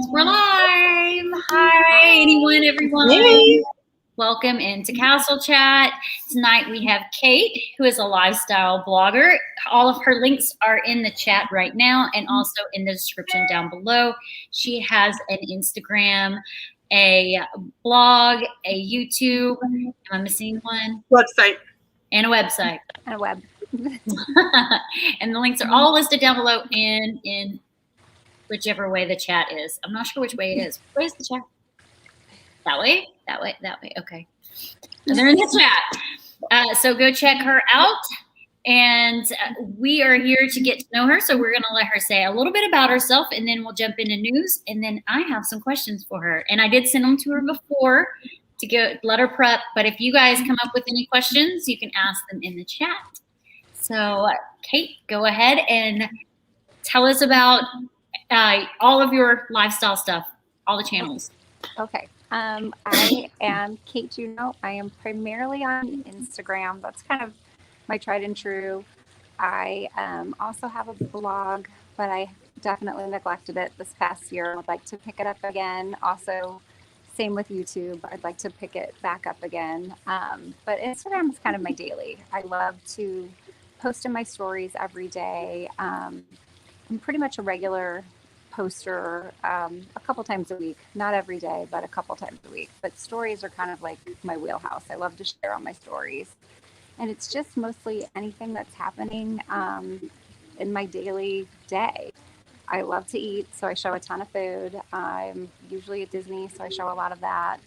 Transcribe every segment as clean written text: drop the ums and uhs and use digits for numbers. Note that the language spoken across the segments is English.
We're live. Hi, anyone, everyone. Hey. Welcome into Castle Chat. Tonight we have Kate, who is a lifestyle blogger. All of her links are in the chat right now and also in the description down below. She has an Instagram, a blog, a YouTube. Am I missing one? Website. And a website. And a web. And the links are all listed down below in whichever way the chat is. I'm not sure which way it is. Where's the chat? That way? That way? That way. Okay. And they're in the chat. So go check her out. And we are here to get to know her. So we're going to let her say a little bit about herself, and then we'll jump into news. And then I have some questions for her. And I did send them to her before to let her prep. But if you guys come up with any questions, you can ask them in the chat. So Kate, go ahead and tell us about all of your lifestyle stuff, all the channels. Okay. I am Kate Juneau. I am primarily on Instagram. That's kind of my tried and true. I also have a blog, but I definitely neglected it this past year. I'd like to pick it up again. Also, same with YouTube. I'd like to pick it back up again. But Instagram is kind of my daily. I love to post in my stories every day. I'm pretty much a regular poster a couple times a week, not every day, but a couple times a week. But stories are kind of like my wheelhouse. I love to share on my stories, and it's just mostly anything that's happening in my daily day. I love to eat, so I show a ton of food. I'm usually at Disney, so I show a lot of that.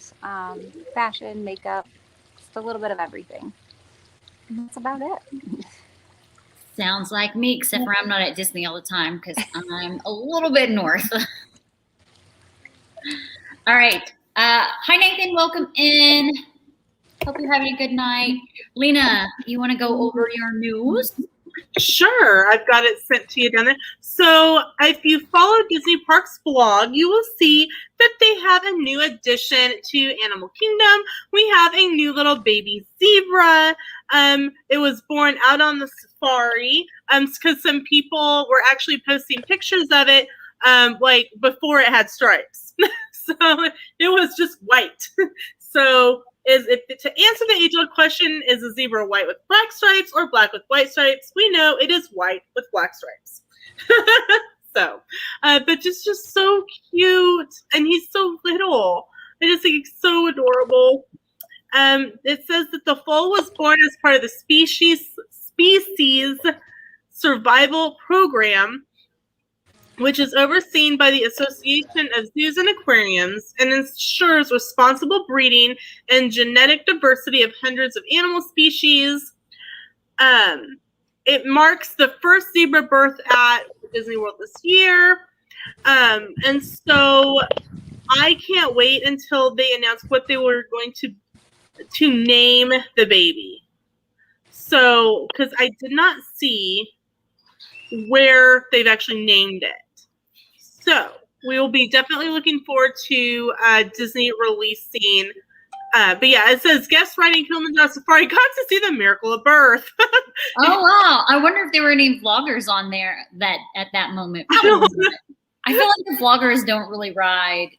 Fashion, makeup, just a little bit of everything. And that's about it. Sounds like me, except for I'm not at Disney all the time because I'm a little bit north. All right. Hi, Nathan. Welcome in. Hope you're having a good night. Lena, you want to go over your news? Sure. I've got it sent to you down there. So if you follow Disney Parks blog, you will see that they have a new addition to Animal Kingdom. We have a new little baby zebra. It was born out on the safari because some people were actually posting pictures of it like before it had stripes. So it was just white. So to answer the age-old question, is a zebra white with black stripes or black with white stripes? We know it is white with black stripes. So, but just so cute, and he's so little. I just think he's so adorable. It says that the foal was born as part of the species survival program, which is overseen by the Association of Zoos and Aquariums and ensures responsible breeding and genetic diversity of hundreds of animal species. It marks the first zebra birth at Disney World this year. And so I can't wait until they announce what they were going to name the baby. So, because I did not see where they've actually named it. So we will be definitely looking forward to Disney releasing. But yeah, it says guest riding Kilimanjaro Safari got to see the miracle of birth. Oh wow! I wonder if there were any vloggers on there at that moment. I feel like the vloggers don't really ride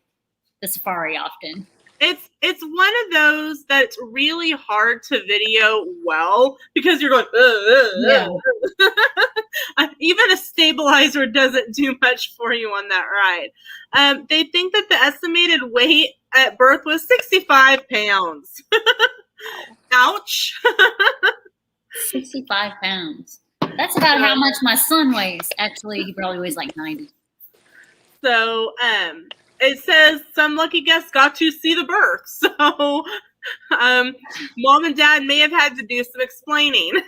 the safari often. It's one of those that's really hard to video well because you're going, Yeah. Even a stabilizer doesn't do much for you on that ride. They think that the estimated weight at birth was 65 pounds. Ouch. 65 pounds. That's about how much my son weighs. Actually, he probably weighs like 90. So, it says some lucky guests got to see the birth. So, mom and dad may have had to do some explaining.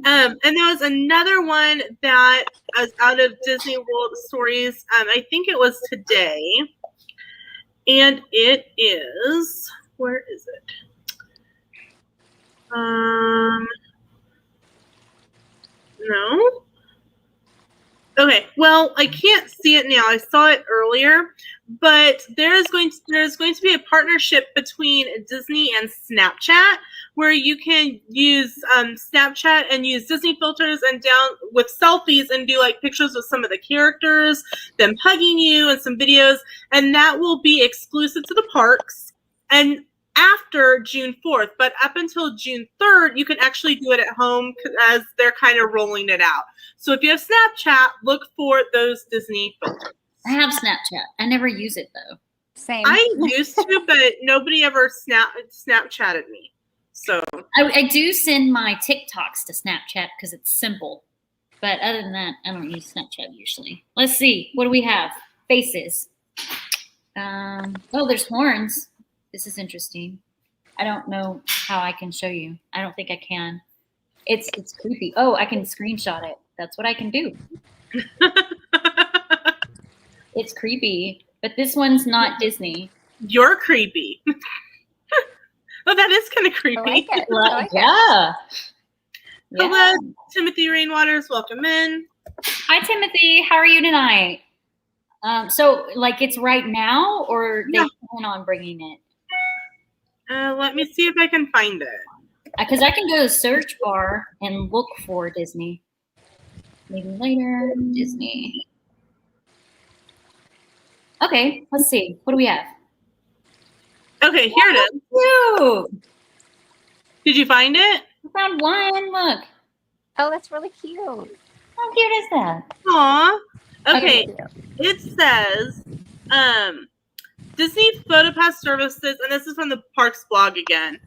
And there was another one that was out of Disney World Stories. I think it was today. And it is, where is it? No. Okay, well, I can't see it now. I saw it earlier, but there's going to be a partnership between Disney and Snapchat, where you can use Snapchat and use Disney filters and down with selfies and do like pictures with some of the characters, them hugging you, and some videos, and that will be exclusive to the parks. And after June 4th, but up until June 3rd, you can actually do it at home as they're kind of rolling it out. So if you have Snapchat, look for those Disney filters. I have Snapchat. I never use it though. Same. I used to, but nobody ever Snapchatted me. So I do send my TikToks to Snapchat because it's simple. But other than that, I don't use Snapchat usually. Let's see. What do we have? Faces. Oh, there's horns. This is interesting. I don't know how I can show you. I don't think I can. It's creepy. Oh, I can screenshot it. That's what I can do. It's creepy, but this one's not Disney. You're creepy. Oh, that is kind of creepy. I like it. Well, I like it. yeah. Hello, Timothy Rainwaters. Welcome in. Hi, Timothy. How are you tonight? So, like, it's right now, or they plan on bringing it? Let me see if I can find it. Because I can go to the search bar and look for Disney. Maybe later, Disney. Okay, let's see. What do we have? Okay, here it is. Cute. Did you find it? I found one. Look. Oh, that's really cute. How cute is that? Aw. Okay, Cute. it says Disney PhotoPass services, and this is from the Parks blog again.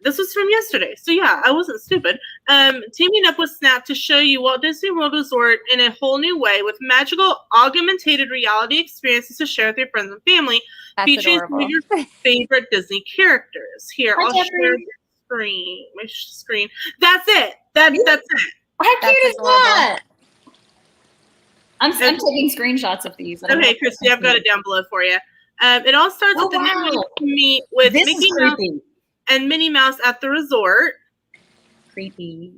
This was from yesterday, so yeah, I wasn't stupid. Teaming up with Snap to show you Walt Disney World Resort in a whole new way with magical augmented reality experiences to share with your friends and family, That's featuring some of adorable. your favorite Disney characters. Here, Hi, I'll Jeffrey. share my screen. That's it. That's it. How That's cute is adorable. that? I'm taking screenshots of these. I don't Okay, know. Christy, I've got it down below for you. It all starts Oh, with the wow. new meet with This Mickey is Mouse creepy. and Minnie Mouse at the resort. Creepy.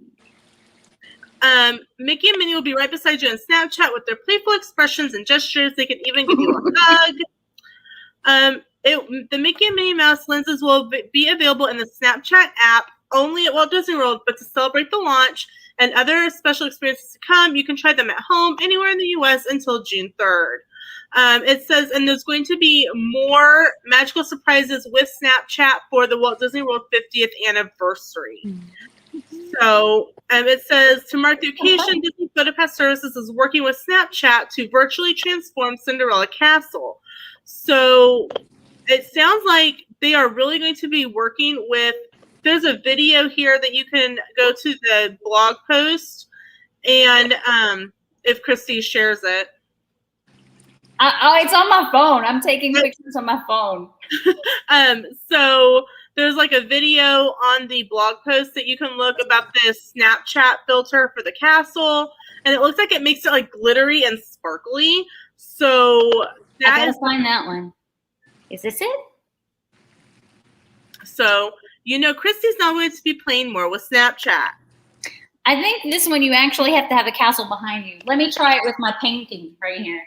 Mickey and Minnie will be right beside you on Snapchat with their playful expressions and gestures. They can even give you a hug. The Mickey and Minnie Mouse lenses will be available in the Snapchat app only at Walt Disney World, but to celebrate the launch and other special experiences to come, you can try them at home anywhere in the U.S. until June 3rd. It says, and there's going to be more magical surprises with Snapchat for the Walt Disney World 50th anniversary. So it says, to mark the occasion, Disney PhotoPass Services is working with Snapchat to virtually transform Cinderella Castle. So it sounds like they are really going to be working with, there's a video here that you can go to the blog post, and if Christy shares it. It's on my phone. I'm taking pictures on my phone. So there's like a video on the blog post that you can look about this Snapchat filter for the castle, and it looks like it makes it like glittery and sparkly. So I that gotta is find that one. Is this it? so Christy's not going to be playing more with Snapchat. I think this one you actually have to have a castle behind you. Let me try it with my painting right here.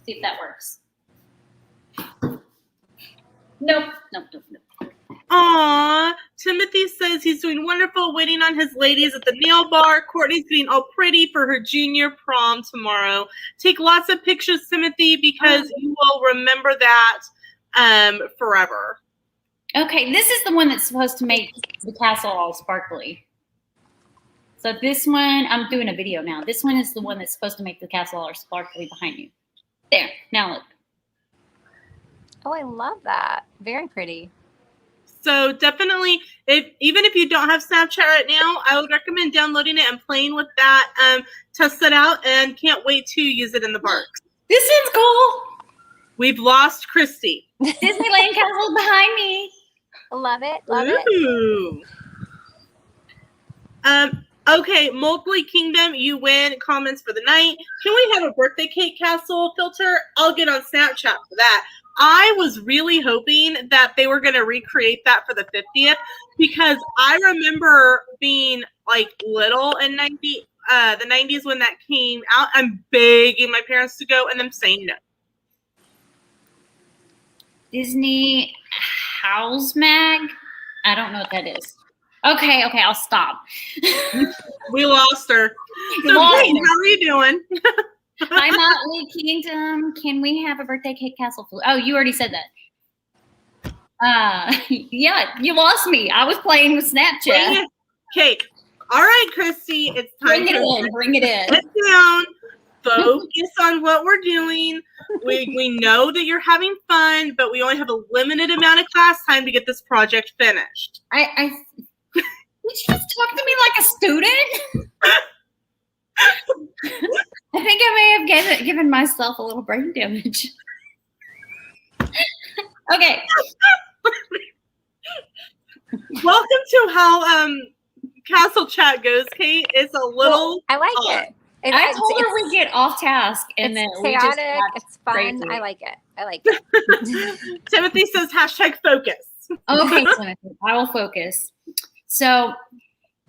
See if that works. Nope. Aww, Timothy says he's doing wonderful, waiting on his ladies at the nail bar. Courtney's getting all pretty for her junior prom tomorrow. Take lots of pictures, Timothy, because you will remember that forever. Okay, this is the one that's supposed to make the castle all sparkly. So this one, I'm doing a video now. This one is the one that's supposed to make the castle all sparkly behind you. There, now look. Oh, I love that. Very pretty. So definitely, even if you don't have Snapchat right now, I would recommend downloading it and playing with that. Test it out, and can't wait to use it in the parks. This is cool. We've lost Christy. Disneyland castle behind me. Love it. Love it. Ooh. Okay, Multiple Kingdom, you win comments for the night. Can we have a birthday cake castle filter? I'll get on Snapchat for that. I was really hoping that they were going to recreate that for the 50th, because I remember being like little in the 90s when that came out. I'm begging my parents to go, and them saying no. Disney House Mag? I don't know what that is. Okay, I'll stop. We lost her. You So, lost Kate, her. how are you doing? Hi, Motley Kingdom. Can we have a birthday cake castle food? Oh, you already said that. Yeah, you lost me. I was playing with Snapchat. Okay. All right, Christy. It's time to Bring it in. sit down. Focus on what we're doing. We know that you're having fun, but we only have a limited amount of class time to get this project finished. Did you just talk to me like a student? I think I may have given myself a little brain damage. Okay. Welcome to how Castle Chat goes, Kate. It's a little. I like it. I told her we get off task and then it's we just chaotic. It's fun. crazy. I like it. Timothy says #focus. Okay, Timothy, I will focus. So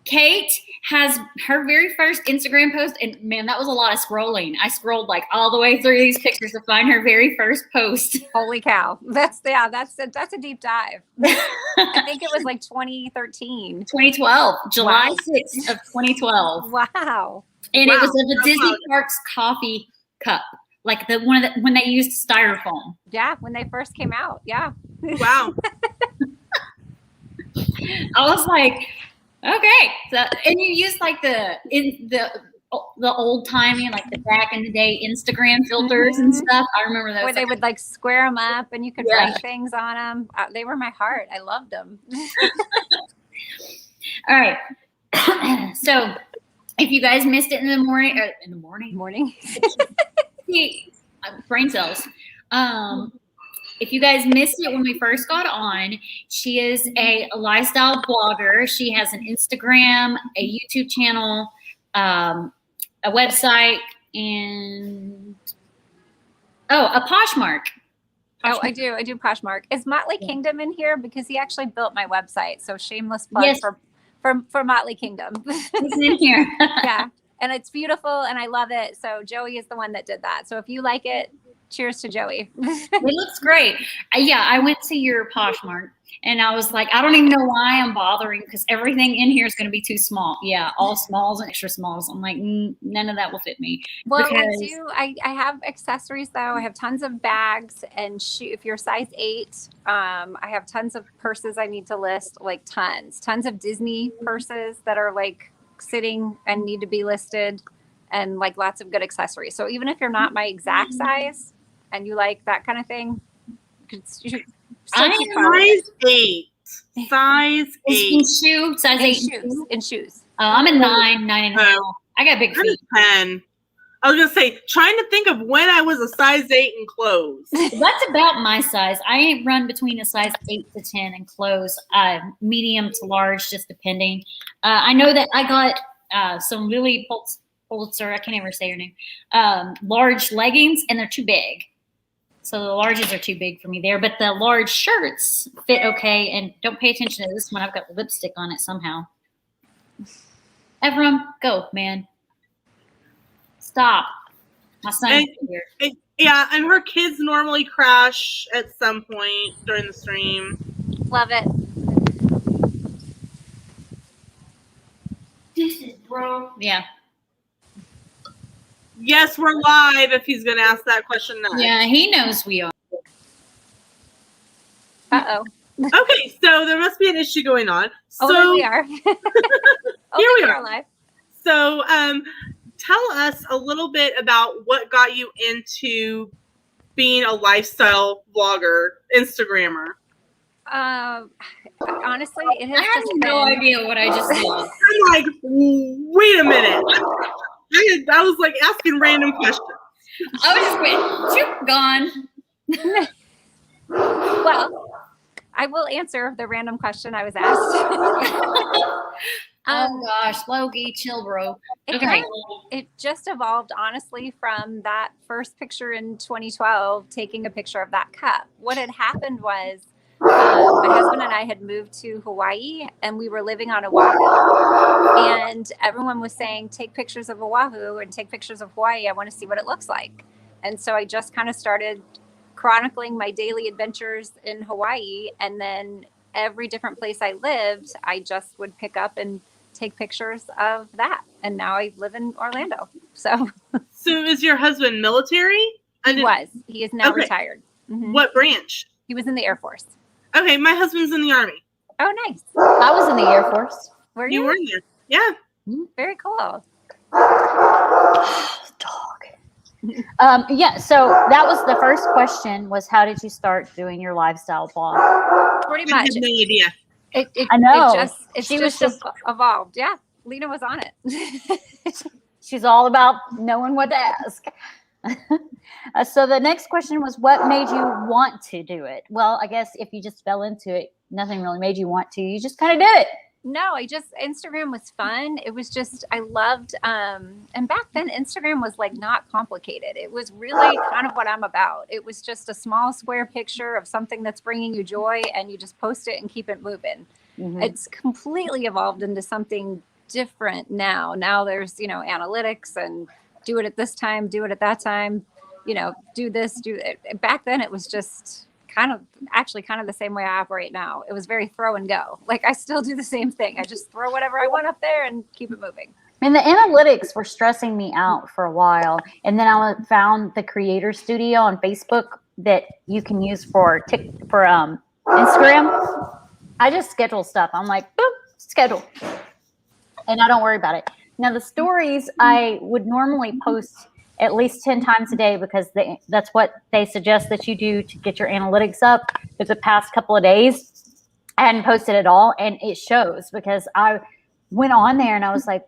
Kate has her very first Instagram post, and man, that was a lot of scrolling. I scrolled like all the way through these pictures to find her very first post. Holy cow! That's a deep dive. I think it was like 2013. 2012, July Wow. 6th of 2012. Wow. And it was Wow. of a Disney Parks coffee cup, like the one that when they used styrofoam. Yeah, when they first came out. Yeah. Wow. I was like, okay. So, and you used like the old timey, like the back in the day Instagram filters and stuff. I remember those. Where they would like square them up and you could Yeah. write things on them. They were my heart. I loved them. All right. So if you guys missed it in the morning, Morning. see, brain cells. If you guys missed it when we first got on, she is a lifestyle blogger. She has an Instagram, a YouTube channel, a website, and a Poshmark. Oh, I do. I do Poshmark. Is Motley Kingdom in here? Because he actually built my website. So shameless plug Yes. for Motley Kingdom. He's in here. Yeah. And it's beautiful and I love it. So Joey is the one that did that. So if you like it, cheers to Joey. It looks great. I went to your Poshmark and I was like, I don't even know why I'm bothering because everything in here is going to be too small. Yeah, all smalls and extra smalls. I'm like, none of that will fit me. Well, because I have accessories though. I have tons of bags and if you're size 8, I have tons of purses I need to list, like tons of Disney purses that are like sitting and need to be listed, and like lots of good accessories. So even if you're not my exact size and you like that kind of thing, you should I'm Size 8. Size 8. in size 8 in shoes. I'm a 9.5. I got big I'm feet. a 10. I was going to say, trying to think of when I was a size 8 in clothes. That's about my size. I run between a size 8 to 10 in clothes, medium to large, just depending. I know that I got some Lily Pulitzer, I can't ever say her name, large leggings, and they're too big. So the larges are too big for me there, but the large shirts fit okay. And don't pay attention to this one. I've got lipstick on it somehow. Ephraim, go, man. Stop. My son is here. Yeah, and her kids normally crash at some point during the stream. Love it. This is bro. Yeah. Yes, we're live if he's going to ask that question next. Yeah, he knows we are. Uh-oh. Okay, so there must be an issue going on. Oh, So there we are. Here we are. Live. So, tell us a little bit about what got you into being a lifestyle vlogger, Instagrammer. Honestly, it has I have just no been. idea what I just did. I'm like, wait a minute. I was like asking random questions. I was just went, gone. Well, I will answer the random question I was asked. Oh gosh, Logie, chill, bro. Okay. It just evolved, honestly, from that first picture in 2012, taking a picture of that cup. What had happened was my husband and I had moved to Hawaii, and we were living on Oahu, and everyone was saying, take pictures of Oahu and take pictures of Hawaii. I want to see what it looks like. And so I just kind of started chronicling my daily adventures in Hawaii, and then every different place I lived, I just would pick up and take pictures of that. And now I live in Orlando. So is your husband military? He is now retired. Mm-hmm. What branch? He was in the Air Force. Okay, my husband's in the Army. Oh, nice. I was in the Air Force. Were You you? were in there. Yeah. Very cool. Dog. Yeah, so that was the first question, was how did you start doing your lifestyle blog? Pretty I much. have no idea. I know. She was just evolved. Yeah. Lena was on it. She's all about knowing what to ask. So the next question was, what made you want to do it? Well, I guess if you just fell into it, nothing really made you want to. You just kind of did it. No, Instagram was fun. It was just, I loved, and back then Instagram was like not complicated. It was really kind of what I'm about. It was just a small square picture of something that's bringing you joy, and you just post it and keep it moving. Mm-hmm. It's completely evolved into something different now. Now there's, analytics and do it at this time, do it at that time, do this, do it. Back then it was just kind of the same way I operate now. It was very throw and go. Like, I still do the same thing. I just throw whatever I want up there and keep it moving. And the analytics were stressing me out for a while. And then I found the Creator Studio on Facebook that you can use for Instagram. I just schedule stuff. I'm like, boop, schedule. And I don't worry about it. Now, the stories I would normally post at least 10 times a day, because that's what they suggest that you do to get your analytics up. For the past couple of days, I hadn't posted at all, and it shows, because I went on there and I was like,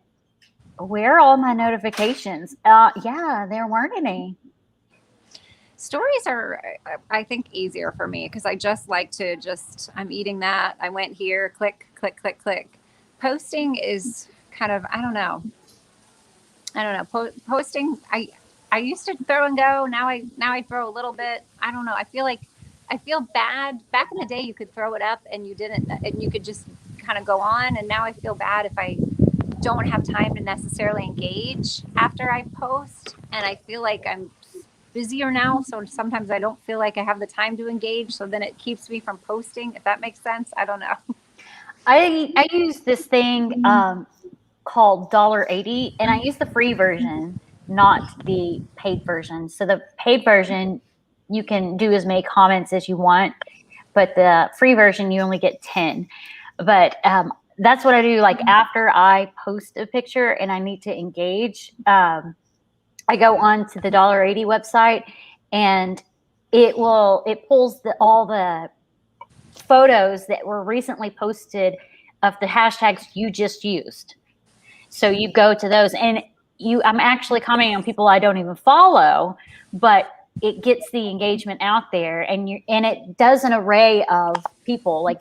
where are all my notifications? Yeah, there weren't any. Stories are, I think, easier for me, because I just like to I'm eating that. I went here, click, click, click, click. Posting is kind of, I don't know. Posting, I used to throw and go. Now I throw a little bit. I don't know. I feel bad. Back in the day, you could throw it up and you didn't, and you could just kind of go on. And now I feel bad if I don't have time to necessarily engage after I post. And I feel like I'm busier now, so sometimes I don't feel like I have the time to engage. So then it keeps me from posting, if that makes sense. I don't know. I use this thing called $1.80, and I use the free version, not the paid version. So the paid version, you can do as many comments as you want, but the free version, you only get 10. But that's what I do. Like, after I post a picture and I need to engage, I go on to the $1.80 website, and it pulls all the photos that were recently posted of the hashtags you just used. So you go to those, and I'm actually commenting on people I don't even follow, but it gets the engagement out there, and it does an array of people. Like,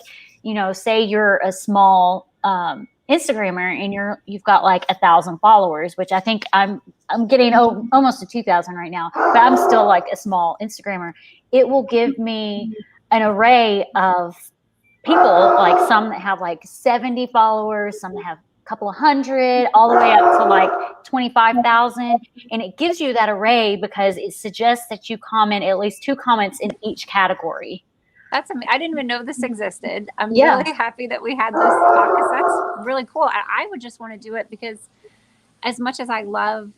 say you're a small Instagrammer and you've got like 1,000 followers, which I think I'm getting almost to 2,000 right now, but I'm still like a small Instagrammer. It will give me an array of people, like some that have like 70 followers, some that have a couple of hundred, all the way up to like 25,000. And it gives you that array because it suggests that you comment at least 2 comments in each category. I didn't even know this existed. I'm really happy that we had this talk, because that's really cool. I would just want to do it because, as much as I love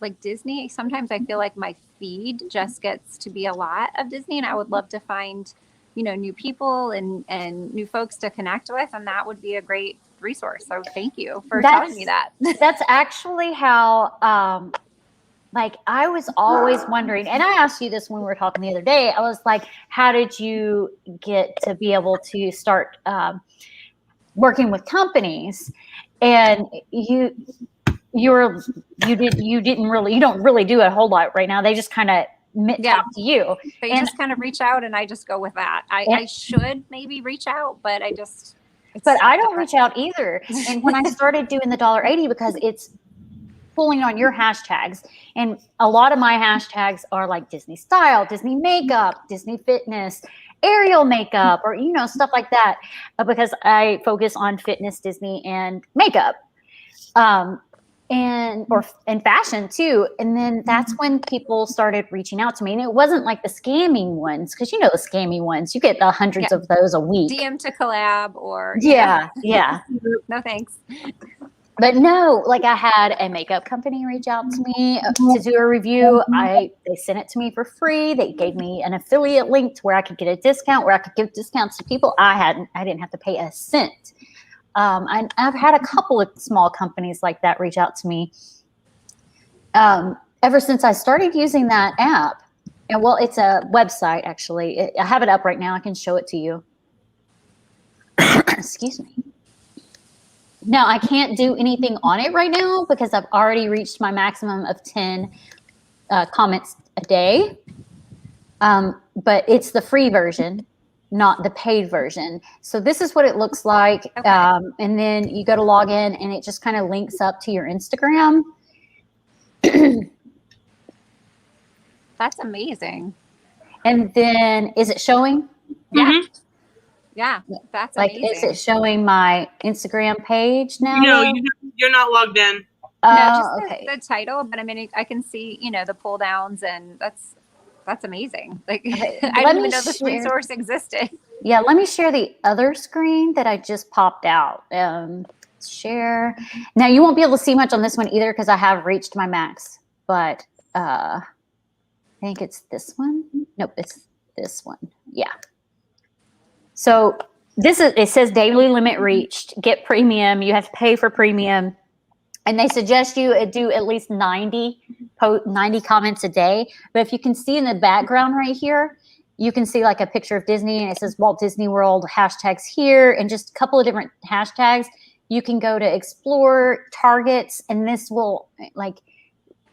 like Disney, sometimes I feel like my feed just gets to be a lot of Disney, and I would love to find, new people and new folks to connect with, and that would be a great resource. So thank you for telling me that. That's actually how like, I was always wondering, and I asked you this when we were talking the other day. I was like, how did you get to be able to start working with companies? And you don't really do a whole lot right now. They just kind of talk to you. They just kind of reach out, and I just go with that. I should maybe reach out, but I don't reach out either. And when I started doing the $1.80, because it's pulling on your hashtags, and a lot of my hashtags are like Disney style, Disney makeup, Disney fitness, Ariel makeup or, stuff like that, because I focus on fitness, Disney, and makeup. And fashion too. And then that's when people started reaching out to me. And it wasn't like the scamming ones, because the scammy ones, you get the hundreds of those a week. DM to collab or yeah. No thanks. But no, like I had a makeup company reach out to me to do a review. They sent it to me for free. They gave me an affiliate link to where I could get a discount, where I could give discounts to people I didn't have to pay a cent. I've had a couple of small companies like that reach out to me ever since I started using that app. And well, it's a website, actually. I have it up right now. I can show it to you. Excuse me. Now, I can't do anything on it right now because I've already reached my maximum of 10 comments a day. But it's the free version, not the paid version. So this is what it looks like. Okay. And then you go to log in and it just kind of links up to your Instagram. That's amazing. And then is it showing? Yeah. Mm-hmm. Yeah, that's like, amazing. is it showing my Instagram page now? No, you're not logged in. No, just okay. the title, but I mean, I can see, the pull downs, and that's amazing. Like, Okay, I didn't even know this resource existed. Yeah, let me share the other screen that I just popped out. Share. Now, you won't be able to see much on this one either because I have reached my max, but I think it's this one. Nope, it's this one. Yeah. So it says daily limit reached, get premium. You have to pay for premium. And they suggest you do at least 90 comments a day. But if you can see in the background right here, you can see like a picture of Disney and it says Walt Disney World, hashtags here, and just a couple of different hashtags. You can go to explore targets, and this will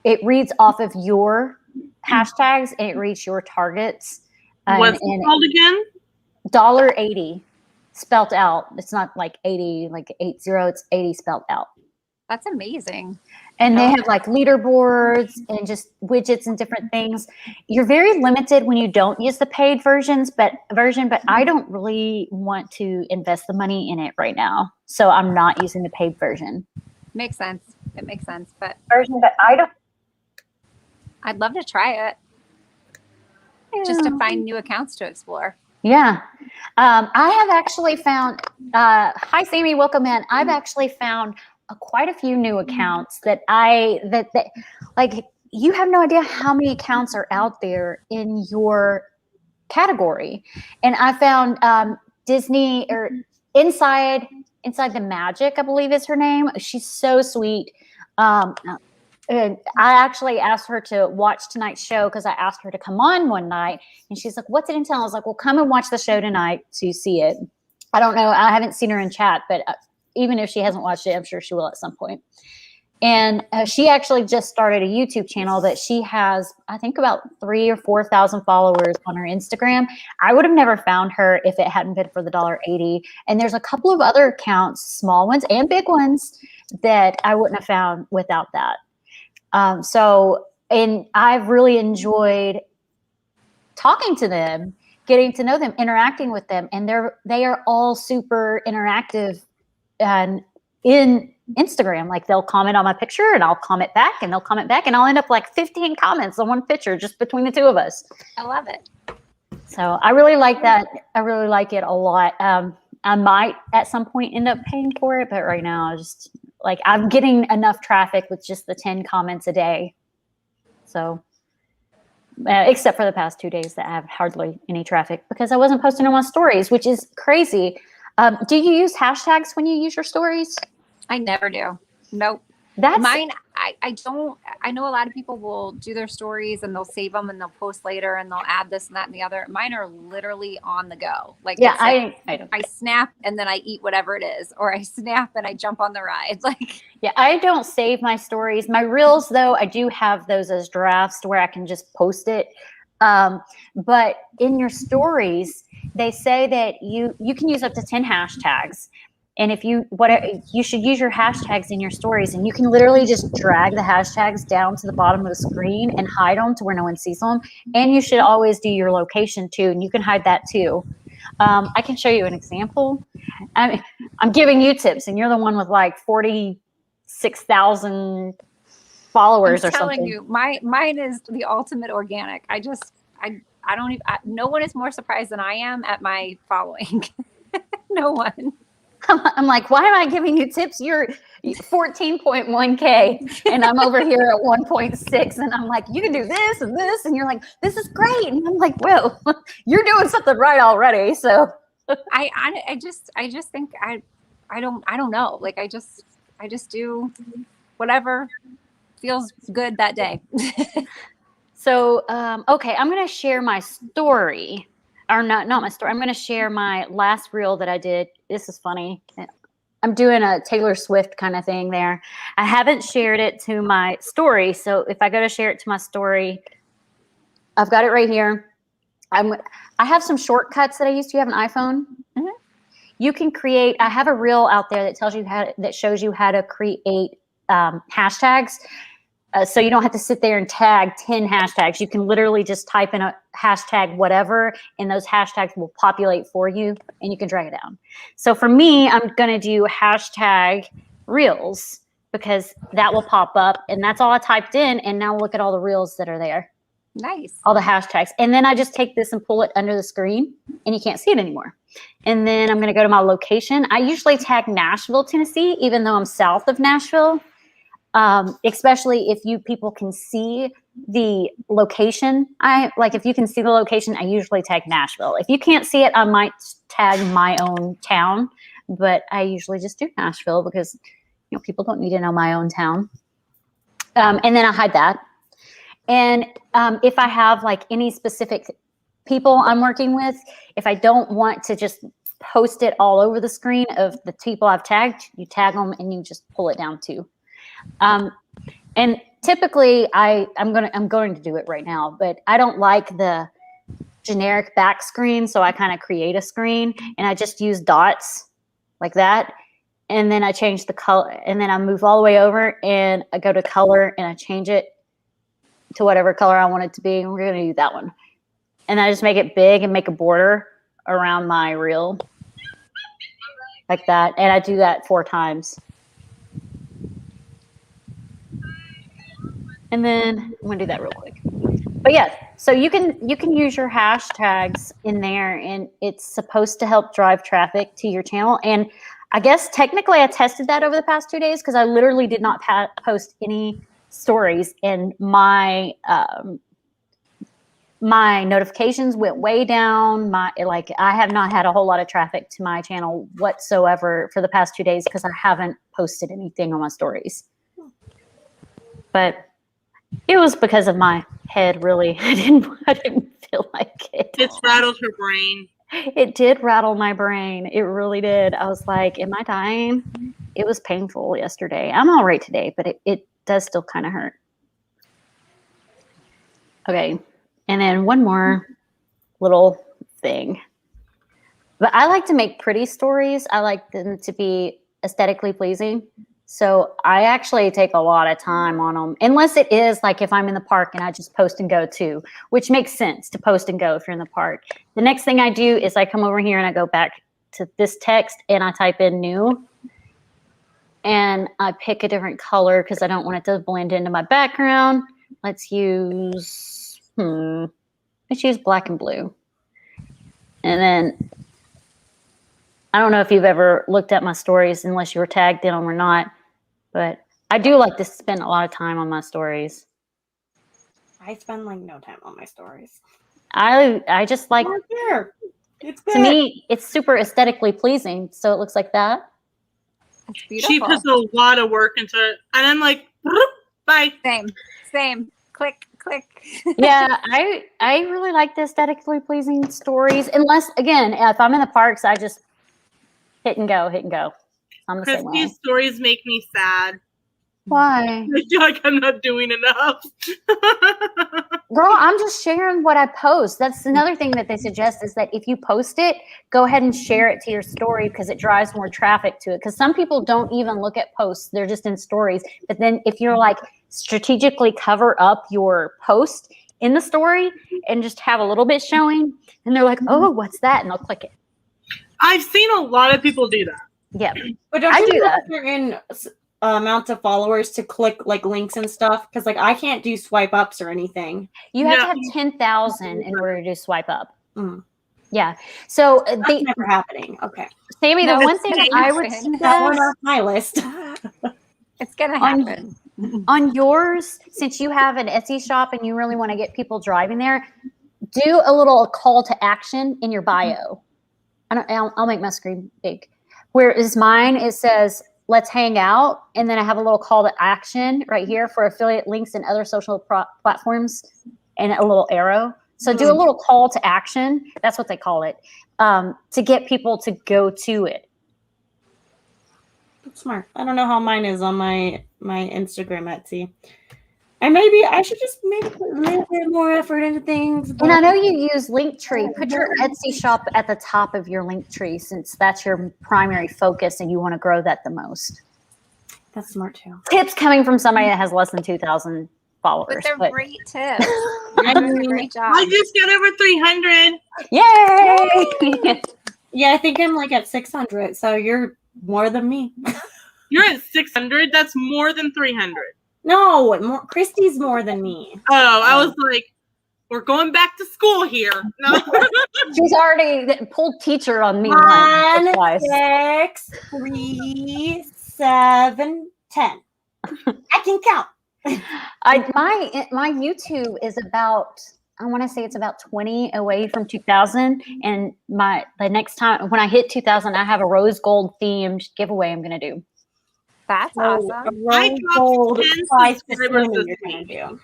it reads off of your hashtags and it reads your targets. What's it called again? $80 spelt out. It's not like 80, like 80. It's 80 spelt out. That's amazing. And they have like leaderboards and just widgets and different things. You're very limited when you don't use the paid version, but I don't really want to invest the money in it right now. So I'm not using the paid version. Makes sense. It makes sense. But I'd love to try it. Yeah. Just to find new accounts to explore. Yeah. I have actually found, hi, Sami, welcome in. I've actually found quite a few new accounts that you have no idea how many accounts are out there in your category. And I found Disney or Inside the Magic, I believe is her name. She's so sweet. And I actually asked her to watch tonight's show because I asked her to come on one night. And she's like, what's it entail? I was like, well, come and watch the show tonight to see it. I don't know. I haven't seen her in chat, but even if she hasn't watched it, I'm sure she will at some point. And she actually just started a YouTube channel that she has, I think, about 3,000 or 4,000 followers on her Instagram. I would have never found her if it hadn't been for the $80. And there's a couple of other accounts, small ones and big ones, that I wouldn't have found without that. And I've really enjoyed talking to them, getting to know them, interacting with them. And they are all super interactive and in Instagram. Like they'll comment on my picture and I'll comment back and they'll comment back and I'll end up like 15 comments on one picture just between the two of us. I love it. So I really like that. I really like it a lot. I might at some point end up paying for it, but right now I'm getting enough traffic with just the 10 comments a day. So, except for the past 2 days that I have hardly any traffic because I wasn't posting on my stories, which is crazy. Do you use hashtags when you use your stories? I never do. Nope. That's mine. I don't. I know a lot of people will do their stories and they'll save them and they'll post later and they'll add this and that and the other. Mine are literally on the go. Like, yeah, I snap and then I eat whatever it is, or I snap and I jump on the ride. Like, yeah, I don't save my stories. My reels, though, I do have those as drafts where I can just post it. But in your stories, they say that you can use up to 10 hashtags. And if you you should use your hashtags in your stories, and you can literally just drag the hashtags down to the bottom of the screen and hide them to where no one sees them. And you should always do your location too, and you can hide that too. I can show you an example. I'm giving you tips, and you're the one with like 46,000 followers or something. I'm telling you, mine is the ultimate organic. I don't even. No one is more surprised than I am at my following. No one. I'm like, why am I giving you tips? You're 14.1K and I'm over here at 1.6, and I'm like, you can do this and this, and you're like, this is great, and I'm like, well, you're doing something right already. So I just think I don't know. Like I just do whatever feels good that day. So okay, I'm gonna share my story. Or not my story. I'm going to share my last reel that I did. This is funny. I'm doing a Taylor Swift kind of thing there. I haven't shared it to my story. So if I go to share it to my story, I've got it right here. I have some shortcuts that I use. Do you have an iPhone? Mm-hmm. You can create. I have a reel out there that tells you that shows you how to create hashtags. So you don't have to sit there and tag 10 hashtags. You can literally just type in a hashtag whatever, and those hashtags will populate for you, and you can drag it down. So for me, I'm going to do hashtag reels because that will pop up, and that's all I typed in. And now look at all the reels that are there. Nice. All the hashtags. And then I just take this and pull it under the screen, and you can't see it anymore. And then I'm going to go to my location. I usually tag Nashville, Tennessee, even though I'm south of Nashville. Especially if people can see the location. If you can see the location, I usually tag Nashville. If you can't see it, I might tag my own town, but I usually just do Nashville because people don't need to know my own town. And then I hide that. And if I have like any specific people I'm working with, if I don't want to just post it all over the screen of the people I've tagged, you tag them and you just pull it down too. And typically I'm going to do it right now, but I don't like the generic back screen. So I kind of create a screen and I just use dots like that. And then I change the color, and then I move all the way over and I go to color and I change it to whatever color I want it to be. And we're going to do that one. And I just make it big and make a border around my reel like that. And I do that 4 times. And then I'm going to do that real quick. But yeah, so you can use your hashtags in there, and it's supposed to help drive traffic to your channel. And I guess technically I tested that over the past 2 days because I literally did not post any stories, and my my notifications went way down. I have not had a whole lot of traffic to my channel whatsoever for the past 2 days because I haven't posted anything on my stories. But it was because of my head, really. I didn't feel like it. It's rattled her brain. It did rattle my brain. It really did. I was like, am I dying? It was painful yesterday. I'm all right today, but it does still kind of hurt. Okay. And then one more little thing. But I like to make pretty stories. I like them to be aesthetically pleasing. So I actually take a lot of time on them, unless it is like if I'm in the park and I just post and go too, which makes sense to post and go if you're in the park. The next thing I do is I come over here and I go back to this text and I type in new, and I pick a different color because I don't want it to blend into my background. Let's use black and blue. And then I don't know if you've ever looked at my stories unless you were tagged in them or not. But I do like to spend a lot of time on my stories. I spend like no time on my stories. I just like, It's good. to me, it's super aesthetically pleasing. So it looks like that. It's beautiful. She puts a lot of work into it. And I'm like, bye. Same. Click. Yeah, I really like the aesthetically pleasing stories. Unless, again, if I'm in the parks, I just hit and go. I'm the same way. Christy's stories make me sad. Why? I feel like I'm not doing enough. Girl, I'm just sharing what I post. That's another thing that they suggest is that if you post it, go ahead and share it to your story because it drives more traffic to it. Because some people don't even look at posts. They're just in stories. But then if you're like strategically cover up your post in the story and just have a little bit showing, and they're like, oh, what's that? And they'll click it. I've seen a lot of people do that. Yeah. But don't I you do have that. certain amounts of followers to click like links and stuff? Because like I can't do swipe ups or anything. You have No. to have 10,000 in order to do swipe up. Mm. Yeah. So That's never happening. Okay. Sammy, the No, one it's thing gonna I would happen. That one suggest off my list. It's gonna On- happen. on yours, since you have an Etsy shop and you really want to get people driving there, do a little call to action in your bio. I'll make my screen big. Whereas mine, it says, let's hang out. And then I have a little call to action right here for affiliate links and other social platforms and a little arrow. So do a little call to action. That's what they call it, to get people to go to it. That's smart. I don't know how mine is on my Instagram Etsy. And maybe I should just maybe put a little bit more effort into things. And I know you use Linktree. Put your Etsy shop at the top of your Linktree since that's your primary focus and you want to grow that the most. That's smart too. Tips coming from somebody that has less than 2,000 followers. But they're great tips. I You're doing a mean, great job. I just got over 300. Yay! Yeah, I think I'm like at 600. So you're more than me. You're at 600. That's more than 300. No, Christy's more than me. Oh, I was like, we're going back to school here. No. She's already pulled teacher on me. 1, Twice. 6, 3, 7, 10. I can count. My YouTube is about, I want to say it's about 20 away from 2,000. And the next time when I hit 2,000, I have a rose gold themed giveaway I'm going to do. That's awesome. I dropped 10 subscribers this you're week. gonna do.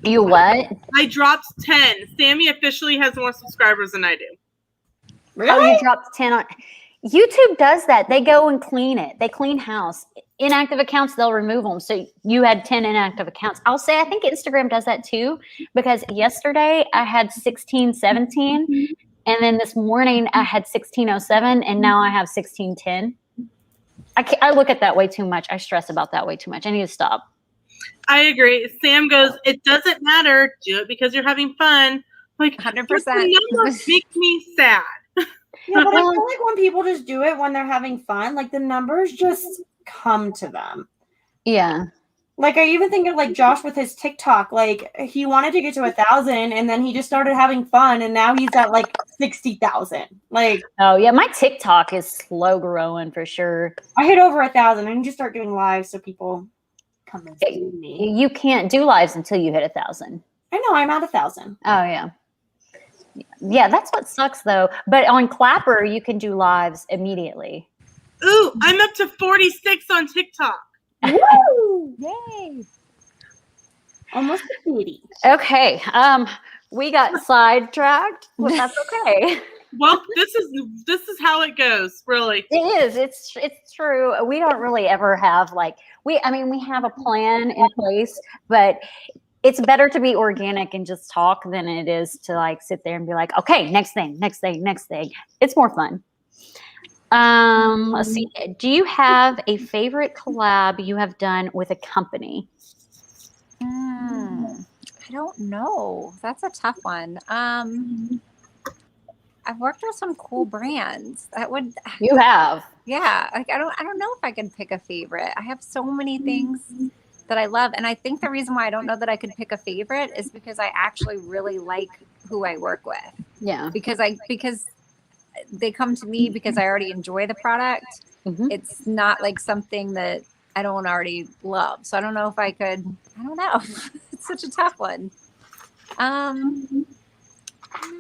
You what? I dropped 10. Sammy officially has more subscribers than I do. Oh, you dropped 10 on. YouTube does that. They go and clean it. They clean house. Inactive accounts, they'll remove them. So you had 10 inactive accounts. I'll say I think Instagram does that too, because yesterday I had 1617, and then this morning I had 1607, and now I have 1610. I look at that way too much. I stress about that way too much. I need to stop. I agree. Sam goes, it doesn't matter. Do it because you're having fun. Like, 100%. The numbers make me sad. Yeah, but I feel like when people just do it when they're having fun, like the numbers just come to them. Yeah. Like I even think of like Josh with his TikTok. Like he wanted to get to 1,000, and then he just started having fun, and now he's at like 60,000. Like, Oh yeah, my TikTok is slow growing for sure. I hit over 1,000. I need to start doing lives so people come and see me. You can't do lives until you hit 1,000. I know I'm at 1,000. Oh yeah. Yeah, that's what sucks though. But on Clapper, you can do lives immediately. Ooh, I'm up to 46 on TikTok. Woo! Yay. Almost 80. Okay. We got sidetracked. Well, that's okay. Well, this is how it goes, really. It is. It's true. We don't really ever have we have a plan in place, but it's better to be organic and just talk than it is to like sit there and be like, okay, next thing. It's more fun. Let's see. Do you have a favorite collab you have done with a company? I don't know. That's a tough one. I've worked with some cool brands. You have. Yeah. Like I don't know if I can pick a favorite. I have so many things that I love. And I think the reason why I don't know that I could pick a favorite is because I actually really like who I work with. Yeah. Because they come to me because I already enjoy the product. Mm-hmm. It's not like something that I don't already love. So I don't know if I could, I don't know. It's such a tough one. I don't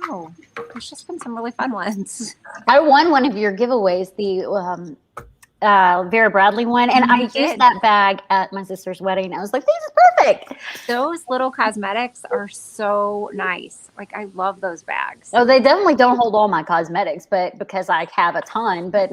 know. There's just been some really fun ones. I won one of your giveaways, the Vera Bradley one, and I used that bag at my sister's wedding. I was like, this is perfect. Those little cosmetics are so nice. Like I love those bags. Oh, they definitely don't hold all my cosmetics, but because I have a ton, but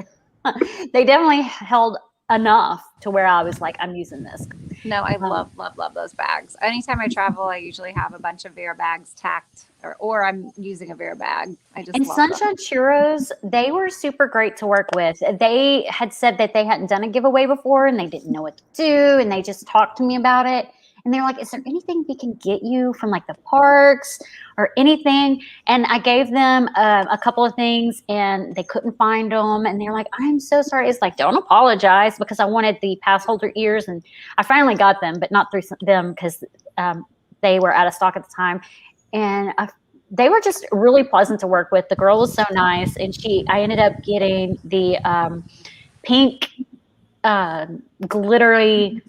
they definitely held enough to where I was like, I'm using this. No, I love those bags. Anytime I travel, I usually have a bunch of Vera bags tacked, or I'm using a Vera bag. I just And love Sunshine them. Churros, they were super great to work with. They had said that they hadn't done a giveaway before and they didn't know what to do. And they just talked to me about it. And they're like, is there anything we can get you from like the parks or anything? And I gave them a couple of things and they couldn't find them. And they're like, I'm so sorry. It's like, don't apologize, because I wanted the pass holder ears. And I finally got them, but not through them because they were out of stock at the time. And they were just really pleasant to work with. The girl was so nice. And I ended up getting the pink glittery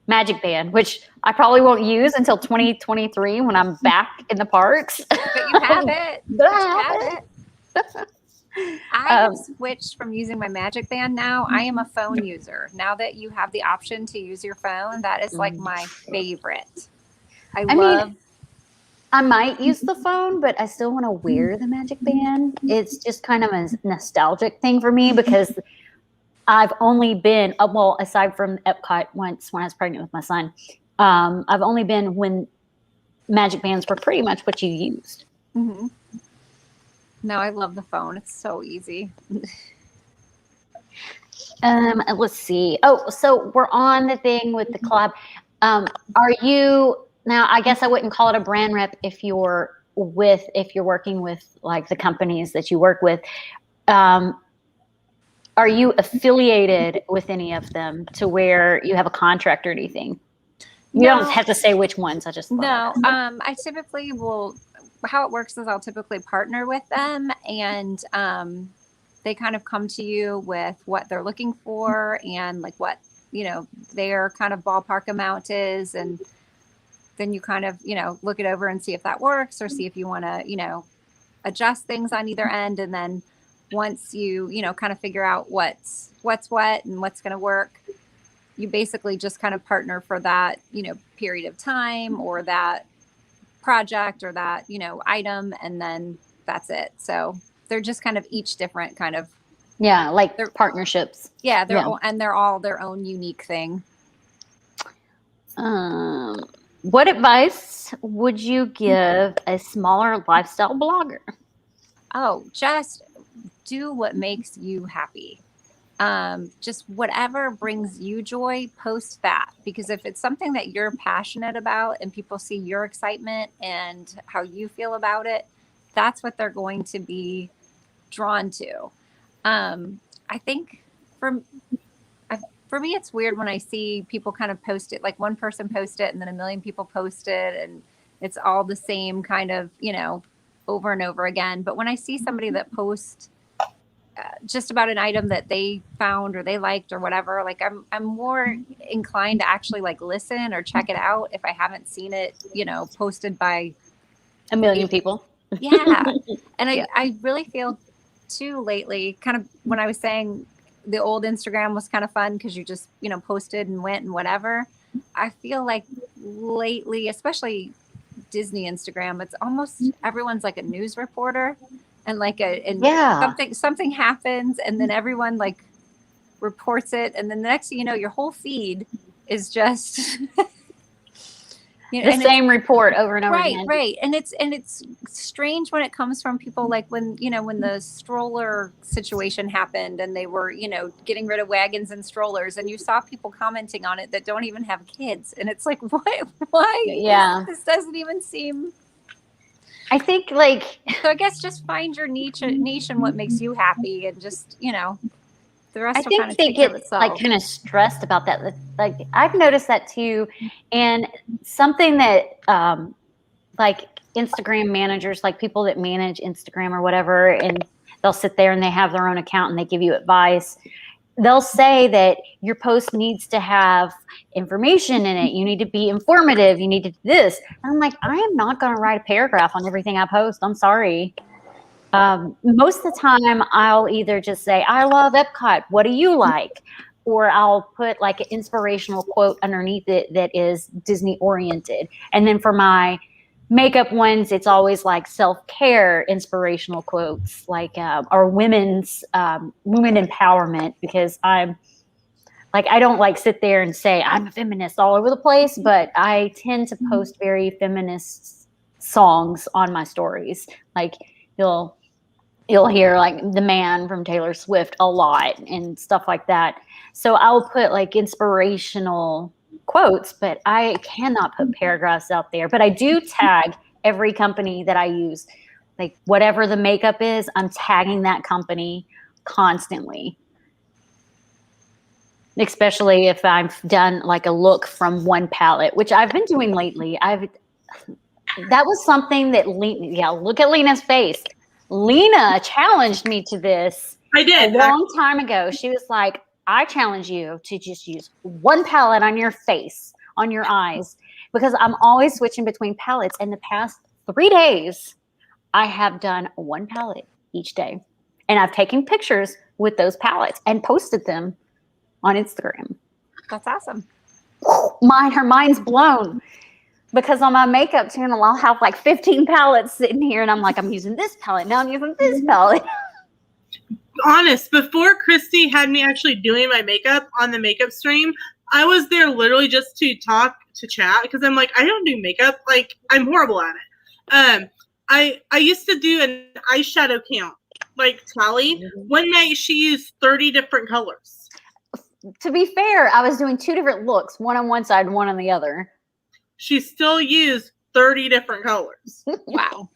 magic band, which I probably won't use until 2023 when I'm back in the parks. But you have it. But I have it. I have switched from using my magic band now. I am a phone user. Now that you have the option to use your phone, that is like my favorite. I mean, I might use the phone, but I still want to wear the magic band. It's just kind of a nostalgic thing for me because I've only been, well, aside from Epcot once when I was pregnant with my son, I've only been when magic bands were pretty much what you used. Mm-hmm. No, I love the phone. It's so easy. Let's see. Oh, so we're on the thing with the collab. Are you, now I guess I wouldn't call it a brand rep if you're working with like the companies that you work with. Are you affiliated with any of them to where you have a contract or anything? You don't have to say which ones. I just I typically will. How it works is I'll typically partner with them, and they kind of come to you with what they're looking for and like what their kind of ballpark amount is, and then you kind of look it over and see if that works, or see if you want to adjust things on either end, and then once you kind of figure out what's what and what's going to work, you basically just kind of partner for that period of time or that project or that item, and then that's it. So they're just kind of each different kind of like they're partnerships. And they're all their own unique thing. What advice would you give a smaller lifestyle blogger? Oh, just do what makes you happy. Just whatever brings you joy, post that, because if it's something that you're passionate about and people see your excitement and how you feel about it, that's what they're going to be drawn to. I think for me, it's weird when I see people kind of post it, like one person post it and then a million people post it and it's all the same kind of, over and over again. But when I see somebody that posts just about an item that they found or they liked or whatever, like I'm more inclined to actually like listen or check it out if I haven't seen it, posted by a million people. Yeah. And I really feel too lately, kind of when I was saying the old Instagram was kind of fun because you just, posted and went and whatever. I feel like lately, especially Disney Instagram, it's almost everyone's like a news reporter. And like something happens and then everyone like reports it. And then the next thing you know, your whole feed is just the same report over and over again. Right. And it's strange when it comes from people like when the stroller situation happened and they were, getting rid of wagons and strollers, and you saw people commenting on it that don't even have kids. And it's like, why? Yeah. This doesn't even seem. I think so I guess just find your niche and what makes you happy, and just the rest will kind of take care of itself. Like kind of stressed about that. Like I've noticed that too, and something that like Instagram managers, like people that manage Instagram or whatever, and they'll sit there and they have their own account and they give you advice. They'll say that your post needs to have information in it. You need to be informative. You need to do this. And I'm like, I am not going to write a paragraph on everything I post. I'm sorry. Most of the time, I'll either just say, I love Epcot. What do you like? Or I'll put like an inspirational quote underneath it that is Disney oriented. And then for my makeup ones, it's always like self-care inspirational quotes, like or women empowerment, because I'm like, I don't like sit there and say I'm a feminist all over the place, but I tend to post very feminist songs on my stories. Like you'll hear like The Man from Taylor Swift a lot and stuff like that. So I'll put like inspirational quotes, but I cannot put paragraphs out there. But I do tag every company that I use. Like whatever the makeup is, I'm tagging that company constantly. Especially if I've done like a look from one palette, which I've been doing lately. That was something that look at Lena's face. Lena challenged me to this. I did. A long time ago. She was like, I challenge you to just use one palette on your face, on your eyes, because I'm always switching between palettes. In the past 3 days, I have done one palette each day. And I've taken pictures with those palettes and posted them on Instagram. That's awesome. Her mind's blown. Because on my makeup channel, I'll have like 15 palettes sitting here, and I'm like, I'm using this palette. Now I'm using this palette. Honest, before Christy had me actually doing my makeup on the makeup stream, I was there literally just to chat, because I'm like, I don't do makeup. Like, I'm horrible at it. I used to do an eyeshadow count, like Tally. One night she used 30 different colors. To be fair, I was doing 2 different looks, one on one side and one on the other. She still used 30 different colors. Wow.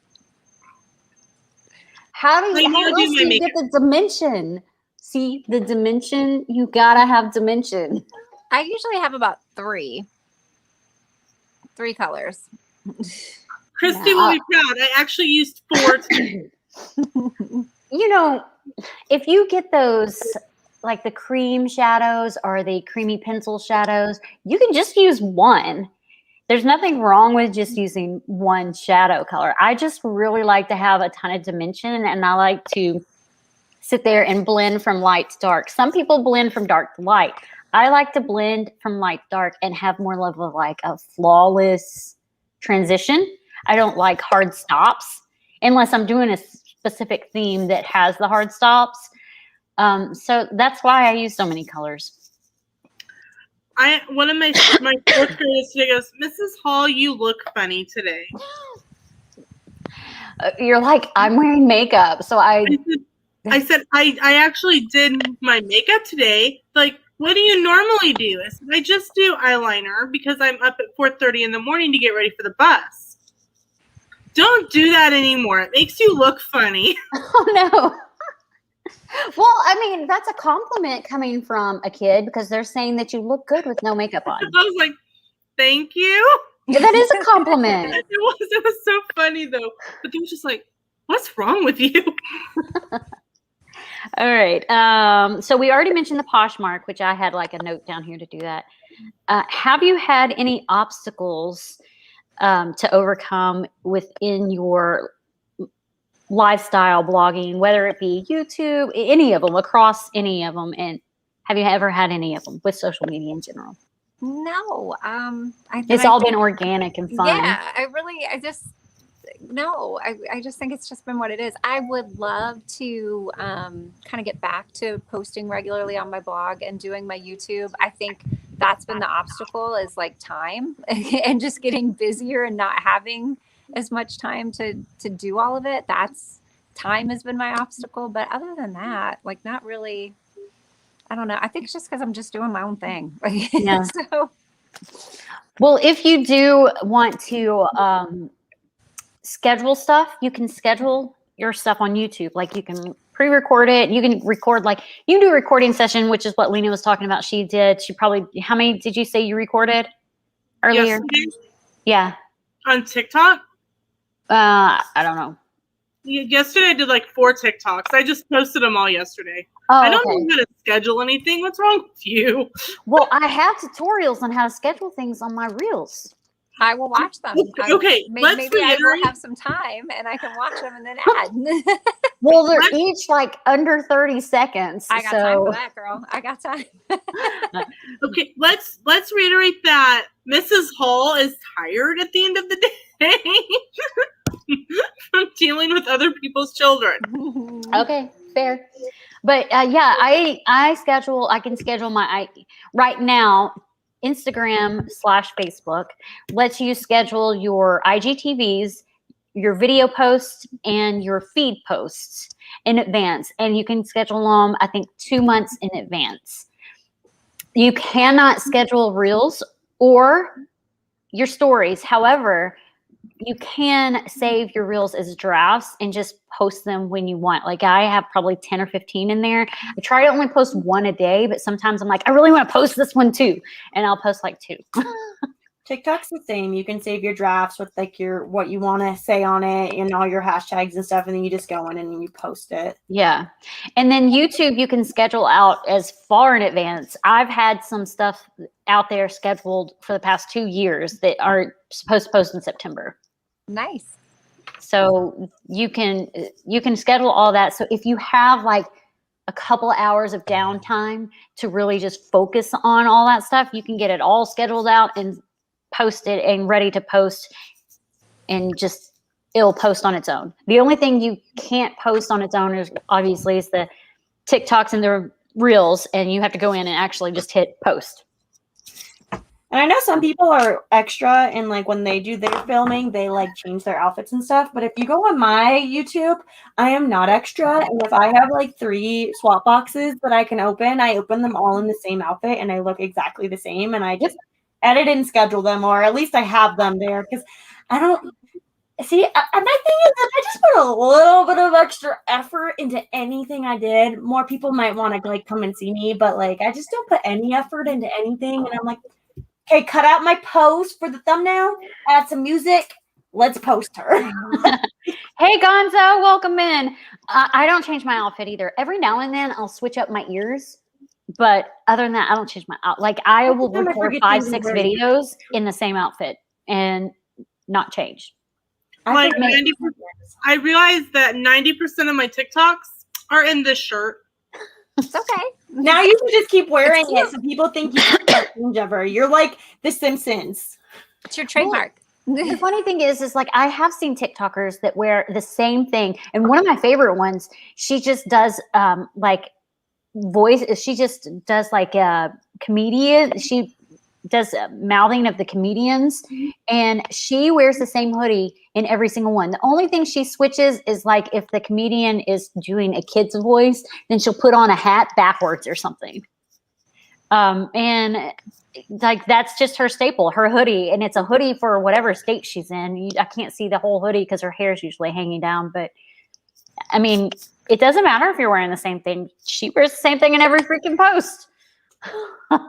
How else do you get the dimension? See, the dimension, you gotta have dimension. I usually have about 3 colors. Christy will be proud. I actually used 4 too. You know, if you get those, like the cream shadows or the creamy pencil shadows, you can just use one. There's nothing wrong with just using one shadow color. I just really like to have a ton of dimension, and I like to sit there and blend from light to dark. Some people blend from dark to light. I like to blend from light to dark and have more level of like a flawless transition. I don't like hard stops unless I'm doing a specific theme that has the hard stops. So that's why I use so many colors. One of my fourth graders today goes, Mrs. Hall, you look funny today. You're like, I'm wearing makeup. So I said, I actually did my makeup today. Like, what do you normally do? I said, I just do eyeliner because I'm up at 4:30 in the morning to get ready for the bus. Don't do that anymore. It makes you look funny. Oh, no. Well, I mean, that's a compliment coming from a kid because they're saying that you look good with no makeup on. I was like, thank you. That is a compliment. It was so funny, though. But they were just like, what's wrong with you? All right. So we already mentioned the Poshmark, which I had like a note down here to do that. Have you had any obstacles to overcome within your lifestyle blogging, whether it be YouTube, any of them, across any of them? And have you ever had any of them with social media in general? No. It's all been organic and fun. Yeah, I just think it's just been what it is. I would love to kind of get back to posting regularly on my blog and doing my YouTube. I think that's been the obstacle, is like time and just getting busier and not having as much time to do all of it. Time has been my obstacle. But other than that, like, not really. I don't know. I think it's just because I'm just doing my own thing. Yeah. So, well, if you do want to schedule stuff, you can schedule your stuff on YouTube. Like, you can pre-record it. You can record, like, you can do a recording session, which is what Lena was talking about. She probably, how many did you say you recorded earlier? Yesterday? Yeah. On TikTok? I don't know. Yesterday I did like 4 TikToks. I just posted them all yesterday. Oh, I don't know how to schedule anything. What's wrong with you? Well, I have tutorials on how to schedule things on my reels. I will watch them. Okay, maybe I will have some time and I can watch them and then add. Well, they're each like under 30 seconds. I got time for that, girl. I got time. Okay, let's reiterate that Mrs. Hall is tired at the end of the day from dealing with other people's children. Okay, fair. But yeah, I can schedule right now. Instagram/Facebook lets you schedule your IGTVs, your video posts, and your feed posts in advance. And you can schedule them, I think, 2 months in advance. You cannot schedule reels or your stories. However, you can save your reels as drafts and just post them when you want. Like I have probably 10 or 15 in there. I try to only post one a day, but sometimes I'm like, I really want to post this one too. And I'll post like 2. TikTok's the same. You can save your drafts with like what you want to say on it and all your hashtags and stuff, and then you just go in and you post it. Yeah. And then YouTube, you can schedule out as far in advance. I've had some stuff out there scheduled for the past 2 years that are supposed to post in September. Nice. So you can schedule all that. So if you have like a couple hours of downtime to really just focus on all that stuff, you can get it all scheduled out and posted and ready to post, and just it'll post on its own. The only thing you can't post on its own is obviously the TikToks and the reels, and you have to go in and actually just hit post. And I know some people are extra, and like when they do their filming, they like change their outfits and stuff. But if you go on my YouTube, I am not extra. And if I have like 3 swap boxes that I can open, I open them all in the same outfit and I look exactly the same. And I just edit and schedule them, or at least I have them there, because I don't see. My thing is that I just put a little bit of extra effort into anything I did. More people might want to like come and see me, but like I just don't put any effort into anything. And I'm like, okay, cut out my post for the thumbnail, add some music, let's post her. Hey Gonzo, welcome in. I don't change my outfit either. Every now and then I'll switch up my ears. But other than that, I don't change my outfit. Like I will record 5, 6 videos in the same outfit and not change. Like 90%, I realized that 90% of my TikToks are in this shirt. It's okay. Now you can just keep wearing it so people think you can't change ever. You're like the Simpsons. It's your trademark. The funny thing is like I have seen TikTokers that wear the same thing. And one of my favorite ones, she just does like voice. She just does like a comedian. She does mouthing of the comedians, and she wears the same hoodie in every single one. The only thing she switches is like if the comedian is doing a kid's voice, then she'll put on a hat backwards or something. And like that's just her staple, her hoodie, and it's a hoodie for whatever state she's in. I can't see the whole hoodie because her hair is usually hanging down, but I mean, it doesn't matter if you're wearing the same thing. She wears the same thing in every freaking post.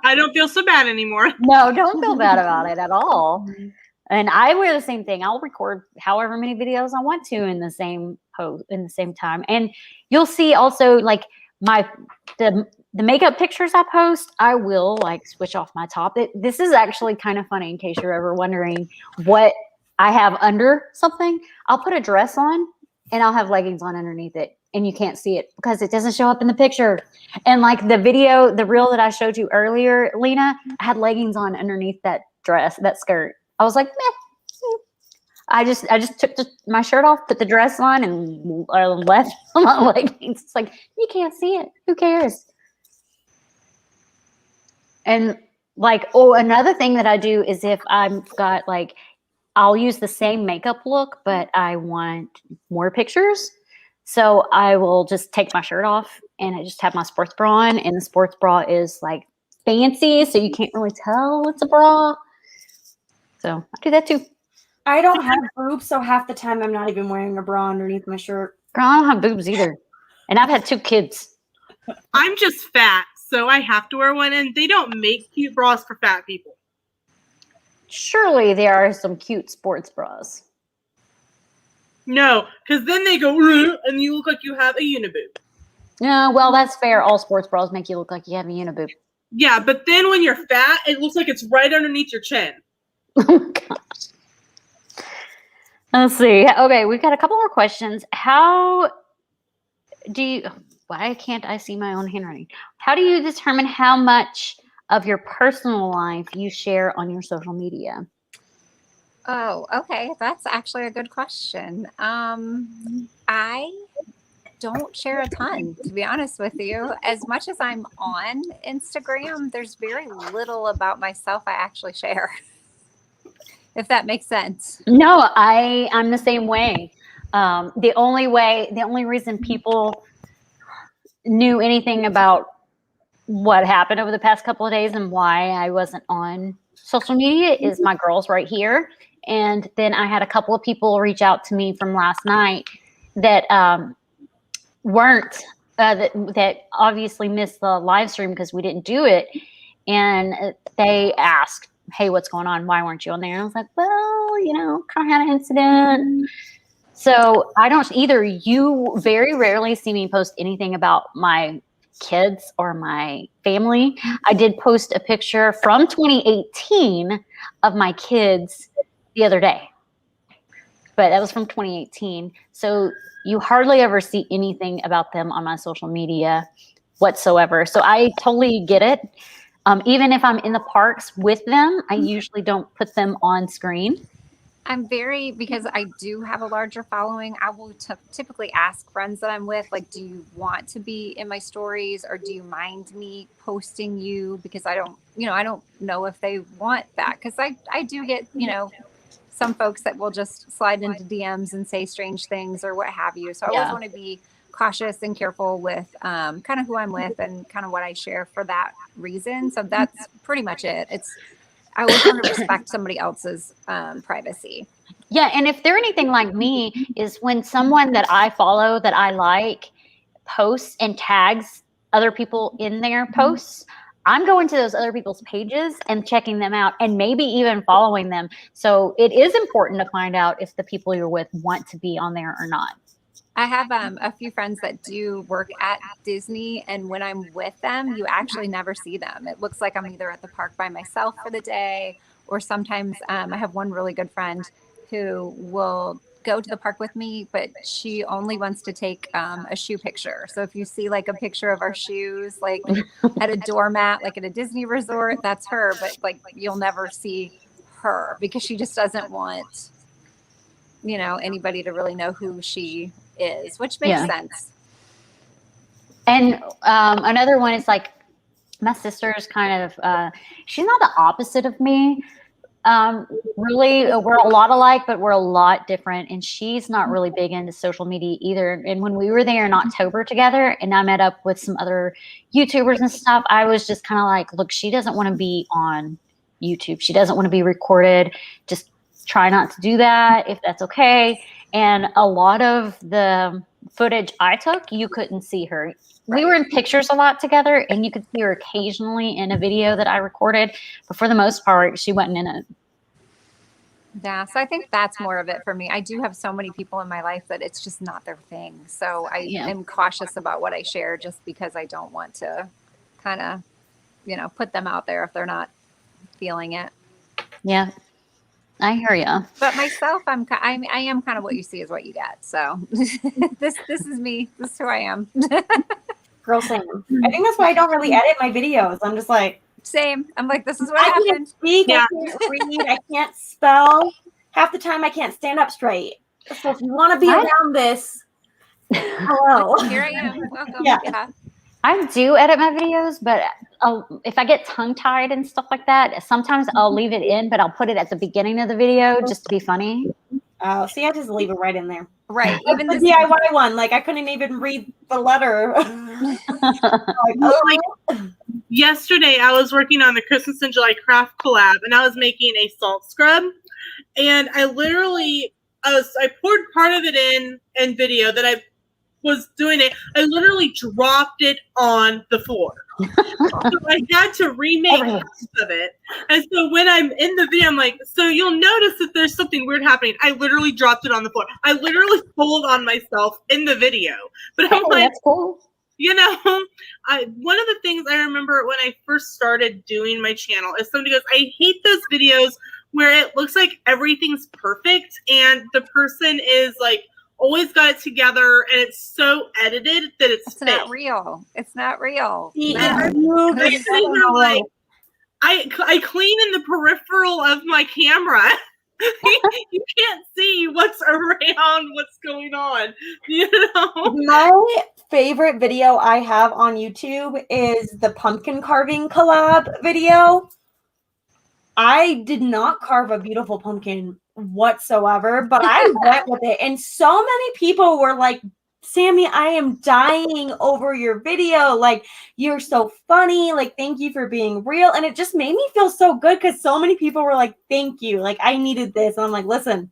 I don't feel so bad anymore. No, don't feel bad about it at all. And I wear the same thing. I'll record however many videos I want to in the same post in the same time. And you'll see also like the makeup pictures I post, I will like switch off my top. This is actually kind of funny in case you're ever wondering what I have under something. I'll put a dress on and I'll have leggings on underneath it. And you can't see it because it doesn't show up in the picture. And like the reel that I showed you earlier, Lena, I had leggings on underneath that dress, that skirt. I was like, meh. I just took my shirt off, put the dress on, and left my leggings. It's like, you can't see it. Who cares? And like, another thing that I do is if I've got like, I'll use the same makeup look, but I want more pictures. So I will just take my shirt off and I just have my sports bra on, and the sports bra is like fancy, so you can't really tell it's a bra. So I do that too. I don't have boobs, so half the time I'm not even wearing a bra underneath my shirt. Girl, I don't have boobs either. And I've had 2 kids. I'm just fat, so I have to wear one, and they don't make cute bras for fat people. Surely there are some cute sports bras. No, because then they go, "Ugh," and you look like you have a uniboob. No, well, that's fair. All sports bras make you look like you have a uniboob. Yeah, but then when you're fat, it looks like it's right underneath your chin. Oh my gosh. Let's see. Okay, we've got a couple more questions. Why can't I see my own handwriting? How do you determine how much of your personal life you share on your social media? Oh, okay. That's actually a good question. I don't share a ton, to be honest with you. As much as I'm on Instagram, there's very little about myself I actually share, if that makes sense. No, I'm the same way. The only reason people knew anything about what happened over the past couple of days and why I wasn't on social media is my girls right here. And then I had a couple of people reach out to me from last night that weren't that obviously missed the live stream because we didn't do it, and they asked, "Hey, what's going on? Why weren't you on there?" And I was like, "Well, kind of had an incident." So I don't either. You very rarely see me post anything about my kids or my family. I did post a picture from 2018 of my kids the other day, but that was from 2018. So you hardly ever see anything about them on my social media whatsoever. So I totally get it. Even if I'm in the parks with them, I usually don't put them on screen. I'm because I do have a larger following, I will typically ask friends that I'm with, like, do you want to be in my stories, or do you mind me posting you? Because I don't know if they want that. Because I do get, some folks that will just slide into DMs and say strange things or what have you. So I always want to be cautious and careful with kind of who I'm with and kind of what I share for that reason. So that's pretty much it. I always want to respect somebody else's privacy. Yeah, and if they're anything like me, is when someone that I follow that I like posts and tags other people in their posts, I'm going to those other people's pages and checking them out and maybe even following them. So it is important to find out if the people you're with want to be on there or not. I have a few friends that do work at Disney, and when I'm with them, you actually never see them. It looks like I'm either at the park by myself for the day, or sometimes I have one really good friend who will go to the park with me, but she only wants to take a shoe picture. So if you see like a picture of our shoes, like at a doormat, like at a Disney resort, that's her. But like you'll never see her because she just doesn't want, anybody to really know who she is, which makes sense. And another one is like my sister's kind of, she's not the opposite of me. Really, we're a lot alike, but we're a lot different. And she's not really big into social media either. And when we were there in October together and I met up with some other YouTubers and stuff, I was just kind of like, look, she doesn't want to be on YouTube. She doesn't want to be recorded. Just try not to do that if that's okay. And a lot of the footage I took, you couldn't see her. We were in pictures a lot together, and you could see her occasionally in a video that I recorded. But for the most part, she wasn't in it. Yeah, so I think that's more of it for me. I do have so many people in my life that it's just not their thing. So I am cautious about what I share just because I don't want to kind of, put them out there if they're not feeling it. Yeah. I hear you. But myself, I am kind of what you see is what you get. So this is me. This is who I am. Girl, same. I think that's why I don't really edit my videos. I'm just like, same. I'm like, this is what happened. I can't speak. I can't read. I can't spell. Half the time, I can't stand up straight. So if you want to be around this, hello. Here I am. Welcome. Yeah. I do edit my videos, but if I get tongue-tied and stuff like that, sometimes I'll leave it in, but I'll put it at the begining of the video just to be funny. Oh, see, I just leave it right in there. Right. Even the DIY one, like I couldn't even read the letter. Yesterday, I was working on the Christmas in July craft collab, and I was making a salt scrub, and I poured part of it in video that I was doing it. I literally dropped it on the floor. So I had to remake parts of it. And so when I'm in the video, I'm like, so you'll notice that there's something weird happening. I literally dropped it on the floor. I literally pulled on myself in the video. But I'm like, that's cool. One of the things I remember when I first started doing my channel is somebody goes, I hate those videos where it looks like everything's perfect and the person is like, always got it together and it's so edited that it's fake. Not real. It's not real. I clean in the peripheral of my camera You can't see what's around, what's going on, you know? My favorite video I have on YouTube is the pumpkin carving collab video. I did not carve a beautiful pumpkin whatsoever, but I went with it. And so many people were like, Sami, I am dying over your video. Like, you're so funny. Like, thank you for being real. And it just made me feel so good because so many people were like, thank you. Like, I needed this. And I'm like, listen,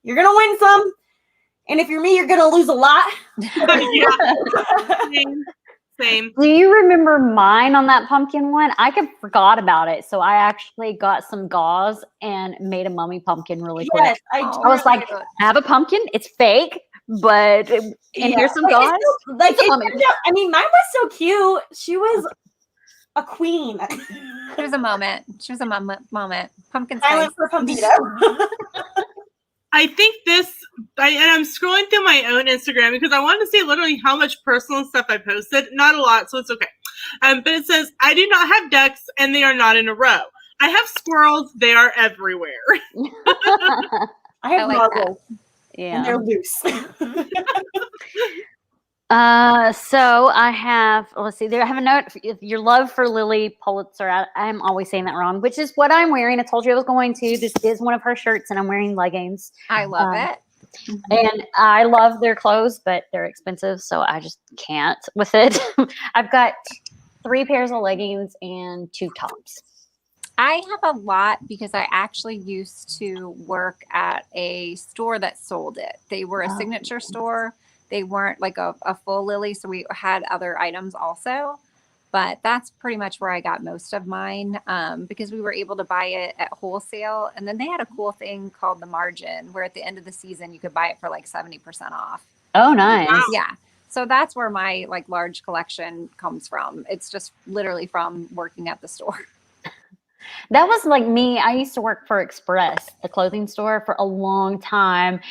you're going to win some. And if you're me, you're going to lose a lot. Same. Do you remember mine on that pumpkin one? I forgot about it. So I actually got some gauze and made a mummy pumpkin really quick. Yes, I was like, have a pumpkin. It's fake, but here's some gauze. I mean, mine was so cute. She was a queen. It was a moment. She was a moment. Pumpkin silence for Pumpito. I think and I'm scrolling through my own Instagram because I wanted to see literally how much personal stuff I posted. Not a lot, so it's okay. But it says, I do not have ducks and they are not in a row. I have squirrels. They are everywhere. I have marbles. Yeah. And they're loose. So I have, let's see, I have a note. Your love for Lily Pulitzer. I'm always saying that wrong, which is what I'm wearing. I told you I was going to. This is one of her shirts, and I'm wearing leggings. I love it. And I love their clothes, but they're expensive, so I just can't with it. I've got 3 pairs of leggings and 2 tops. I have a lot because I actually used to work at a store that sold it. They were a signature store. They weren't like a full Lily, so we had other items also. But that's pretty much where I got most of mine because we were able to buy it at wholesale. And then they had a cool thing called the margin, where at the end of the season, you could buy it for like 70% off. Oh, nice. Wow. Yeah. So that's where my like large collection comes from. It's just literally from working at the store. That was like me. I used to work for Express, the clothing store, for a long time.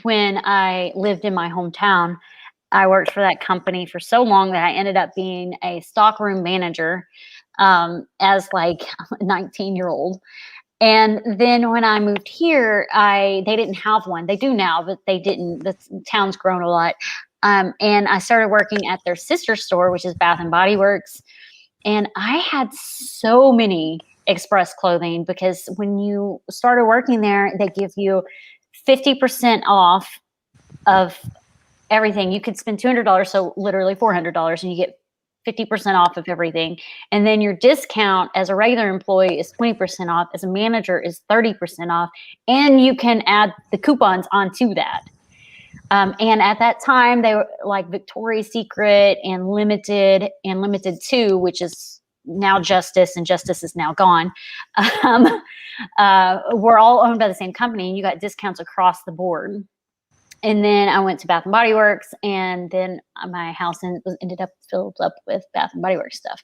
When I lived in my hometown, I worked for that company for so long that I ended up being a stockroom manager as like a 19-year-old. And then when I moved here, they didn't have one. They do now, but they didn't. The town's grown a lot. And I started working at their sister store, which is Bath and Body Works. And I had so many Express clothing because when you started working there, they give you 50% off of everything. You could spend $200, so literally $400, and you get 50% off of everything. And then your discount as a regular employee is 20% off. As a manager is 30% off. And you can add the coupons onto that. And at that time, they were like Victoria's Secret and Limited 2, which is now Justice, and Justice is now gone. Were all owned by the same company, and you got discounts across the board. And then I went to Bath and Body Works, and then my house ended up filled up with Bath and Body Works stuff.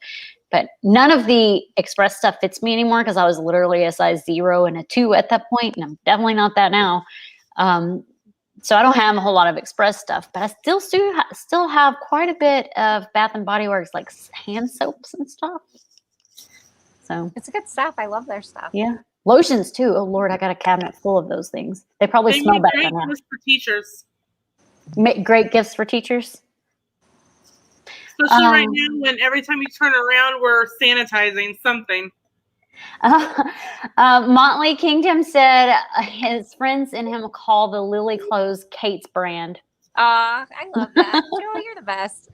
But none of the Express stuff fits me anymore because I was literally a size 0 and a 2 at that point, and I'm definitely not that now. So I don't have a whole lot of Express stuff, but I still have quite a bit of Bath and Body Works, like hand soaps and stuff. So It's good stuff. I love their stuff. yeah, lotions too. Oh Lord, I got a cabinet full of those things. They probably They smell make better great than that. gifts for teachers. Make great gifts for teachers. Especially right now when every time you turn around, we're sanitizing something. Motley Kingdom said his friends and him call the Lily clothes Kate's brand. I love that. Joe, you're the best.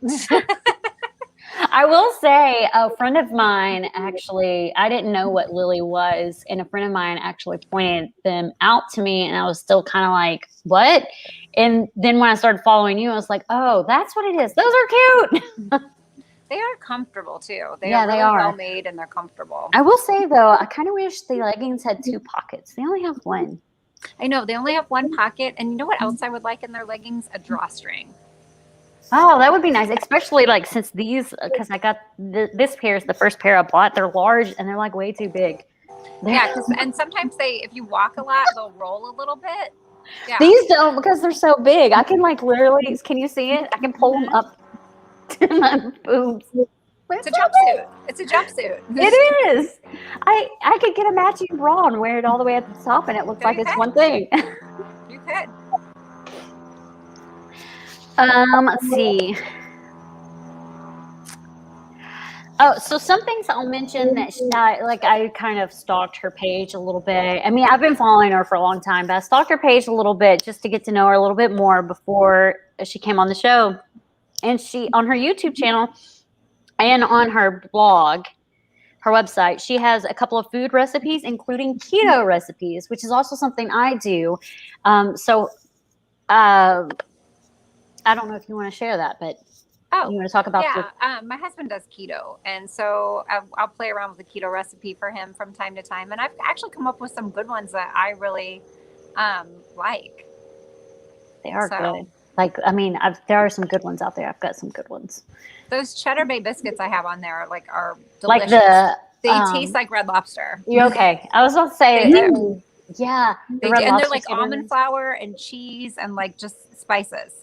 I will say a friend of mine actually, I didn't know what Lily was, and a friend of mine actually pointed them out to me, and I was still kind of like, what? And then when I started following you, I was like, oh, that's what it is. Those are cute. They are comfortable too. They Yeah, are really they are. well made and they're comfortable. I will say though, I kind of wish the leggings had 2 pockets. They only have 1. I know they only have 1 pocket, and you know what else I would like in their leggings? A drawstring. Oh, that would be nice, especially like since these, because I got this pair is the first pair I bought. They're large and they're like way too big. Yeah, and sometimes if you walk a lot, they'll roll a little bit. Yeah. These don't because they're so big. I can like literally, can you see it? I can pull them up to my boobs. It's a jumpsuit. It's a jumpsuit. It is. I could get a matching bra and wear it all the way at the top, and it looks like it's one thing. You could. Let's see. Oh, so some things I'll mention that I kind of stalked her page a little bit. I mean, I've been following her for a long time, but I stalked her page a little bit just to get to know her a little bit more before she came on the show. And she, on her YouTube channel and on her blog, her website, she has a couple of food recipes, including keto recipes, which is also something I do. I don't know if you want to share that, but you want to talk about my husband does keto, and so I'll play around with a keto recipe for him from time to time, and I've actually come up with some good ones that I really like. They are good. Like, I mean, there are some good ones out there. I've got some good ones. Those Cheddar Bay biscuits I have on there are delicious. Like they taste like Red Lobster. You okay? I was about to say, yeah, and they're like almond flour and cheese and like just spices.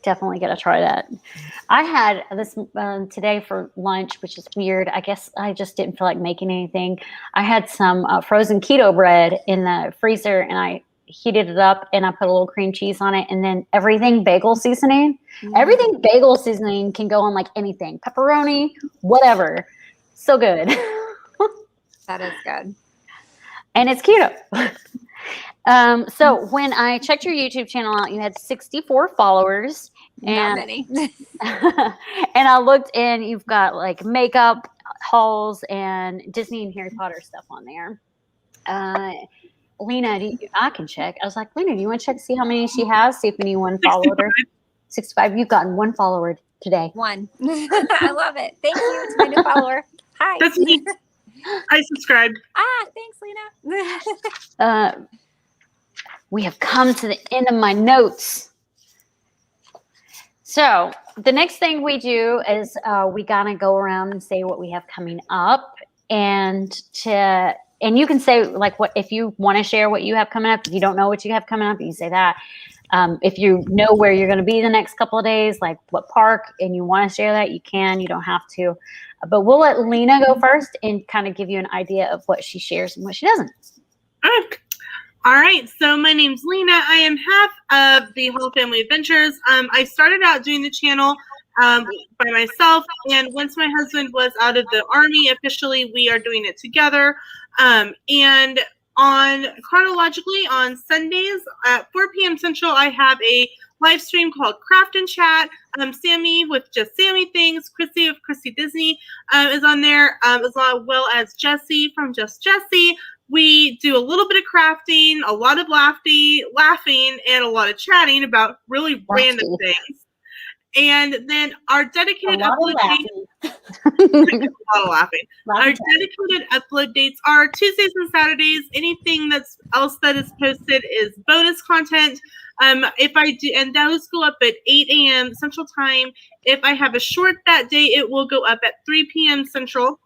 Definitely got to try that. I had this today for lunch, which is weird. I guess I just didn't feel like making anything. I had some frozen keto bread in the freezer, and I heated it up, and I put a little cream cheese on it, and then everything bagel seasoning. Everything bagel seasoning can go on like anything. Pepperoni, whatever. So good. That is good. And it's keto. So when I checked your YouTube channel out, you had 64 followers. Not many. And I looked, and you've got like makeup hauls and Disney and Harry Potter stuff on there. Lena, I can check. I was like, Lena, do you want to check to see how many she has? See if anyone followed her. 65. You've gotten one follower today. One. I love it. Thank you. It's my new follower. Hi. That's me. I subscribed. Thanks, Lena. We have come to the end of my notes. So the next thing we do is we gotta go around and say what we have coming up, and you can say like what if you want to share what you have coming up. If you don't know what you have coming up, you can say that. If you know where you're going to be the next couple of days, like what park, and you want to share that, you can. You don't have to. But we'll let Lena go first and kind of give you an idea of what she shares and what she doesn't. All right. So my name's Lena. I am half of the Whole Family Adventures. I started out doing the channel by myself, and once my husband was out of the Army officially, we are doing it together. And chronologically on Sundays at 4 p.m. Central, I have a live stream called Craft and Chat. Sami with just Sami Things, Christy of Christy Disney is on there, as well as Jessie from Just Jessie. We do a little bit of crafting, a lot of laughing, and a lot of chatting about really random things. And then our dedicated upload dates. A lot of laughing. Our dedicated upload dates are Tuesdays and Saturdays. Anything else that is posted is bonus content. If I do, and those go up at 8 a.m. Central Time. If I have a short that day, it will go up at 3 p.m. Central.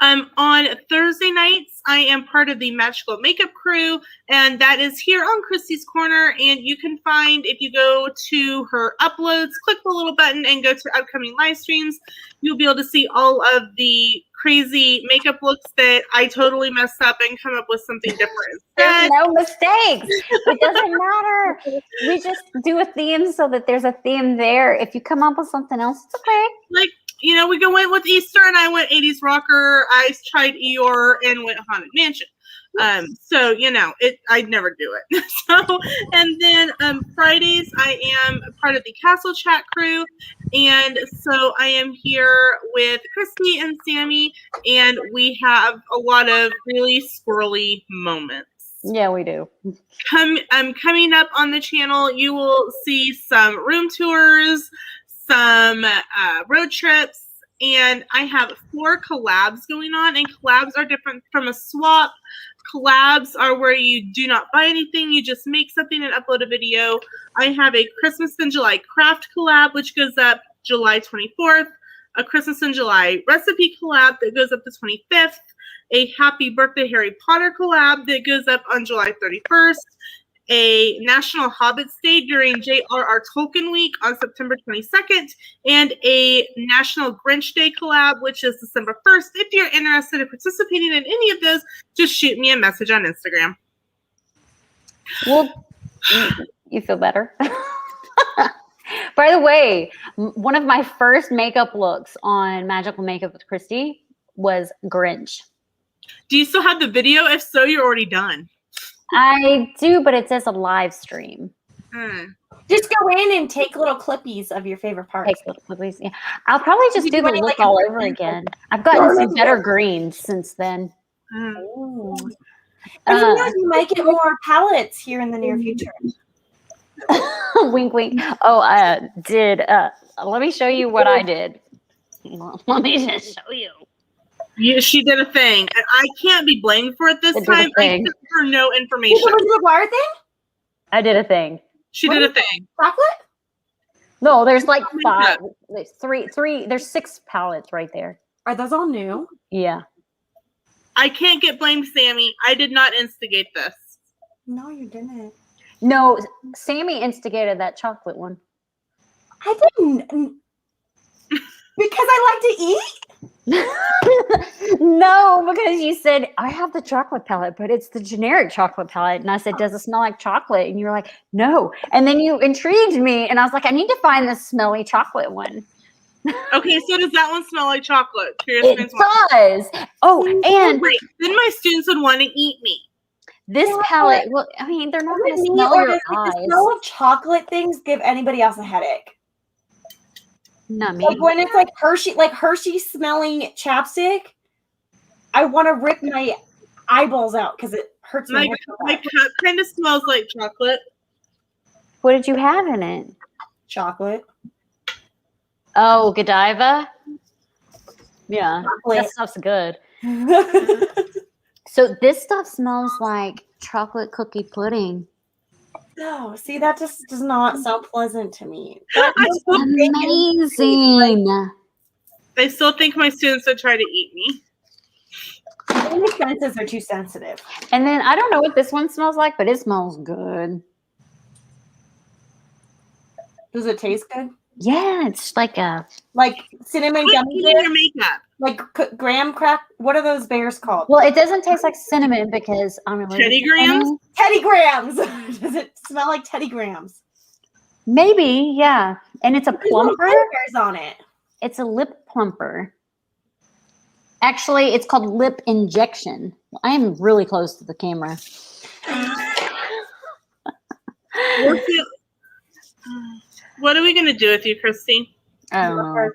On Thursday nights, I am part of the Magical Makeup Crew, and that is here on Christy's Corner. And you can find, if you go to her uploads, click the little button and go to upcoming live streams, you'll be able to see all of the crazy makeup looks that I totally messed up and come up with something different. There's no mistakes. It doesn't matter. We just do a theme so that there's a theme there. If you come up with something else, it's okay. Like, we went with Easter, and I went 80s rocker. I tried Eeyore and went Haunted Mansion. So, I'd never do it. And then Fridays, I am part of the Castle Chat crew. And so I am here with Christy and Sami, and we have a lot of really squirrely moments. Yeah, we do. Coming up on the channel, you will see some room tours, some road trips, and I have 4 collabs going on, and collabs are different from a swap. Collabs are where you do not buy anything, you just make something and upload a video. I have a Christmas in July craft collab, which goes up July 24th, a Christmas in July recipe collab that goes up the 25th, a Happy Birthday Harry Potter collab that goes up on July 31st, a National Hobbits Day during J.R.R. Tolkien Week on September 22nd, and a National Grinch Day collab, which is December 1st. If you're interested in participating in any of those, just shoot me a message on Instagram. Well, you feel better. By the way, one of my first makeup looks on Magical Makeup with Christy was Grinch. Do you still have the video? If so, you're already done. I do, but it says a live stream. Just go in and take little clippies of your favorite parts. Take little clippies. Yeah. I'll probably just do the look like all over again. I've gotten some better greens since then. Ooh. You might get more palettes here in the near future. Wink, wink. Oh, I did. Let me show you what I did. Let me just show you. Yeah, she did a thing, and I can't be blamed for it this time. I sent her no information. Was it a wire thing? I did a thing. She did a thing. Chocolate? No, there's like 5. There's three. There's 6 palettes right there. Are those all new? Yeah. I can't get blamed, Sammy. I did not instigate this. No, you didn't. No, Sami instigated that chocolate one. I didn't. Because I like to eat? No, because you said, I have the chocolate palette, but it's the generic chocolate palette. And I said, does it smell like chocolate? And you were like, no. And then you intrigued me. And I was like, I need to find this smelly chocolate one. Okay, so does that one smell like chocolate? It does. Oh, and right. Then my students would want to eat me. This palette, well, I mean, they're not going to smell your eyes. The smell of chocolate things give anybody else a headache. Not me. Like when it's like Hershey smelling chapstick, I want to rip my eyeballs out because it hurts my head. My cup kind of smells like chocolate. What did you have in it? Chocolate. Oh, Godiva? Yeah, Chocolate. that stuff's good. So this stuff smells like chocolate cookie pudding. Oh, see, that just does not sound pleasant to me. Amazing. I still think my students would try to eat me. My senses are too sensitive. And then I don't know what this one smells like, but it smells good. Does it taste good? Yeah, it's like cinnamon gummy bears? Your makeup. Like graham crack. What are those bears called? Well, it doesn't taste like cinnamon because I'm allergic. Teddy Grahams? Teddy Grahams. Does it smell like Teddy Grahams? Maybe, yeah. And it's a plumper. Bears on it. It's a lip plumper. Actually, it's called lip injection. I am really close to the camera. What are we going to do with you, Christy? I don't know.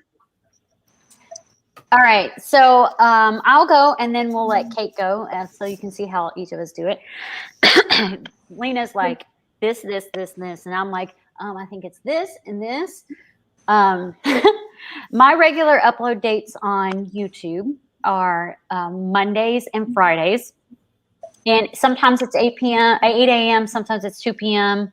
All right, so I'll go, and then we'll let Kate go, so you can see how each of us do it. Lena's like, this, and I'm like, I think it's this and this. My regular upload dates on YouTube are Mondays and Fridays, and sometimes it's 8 a.m., sometimes it's 2 p.m.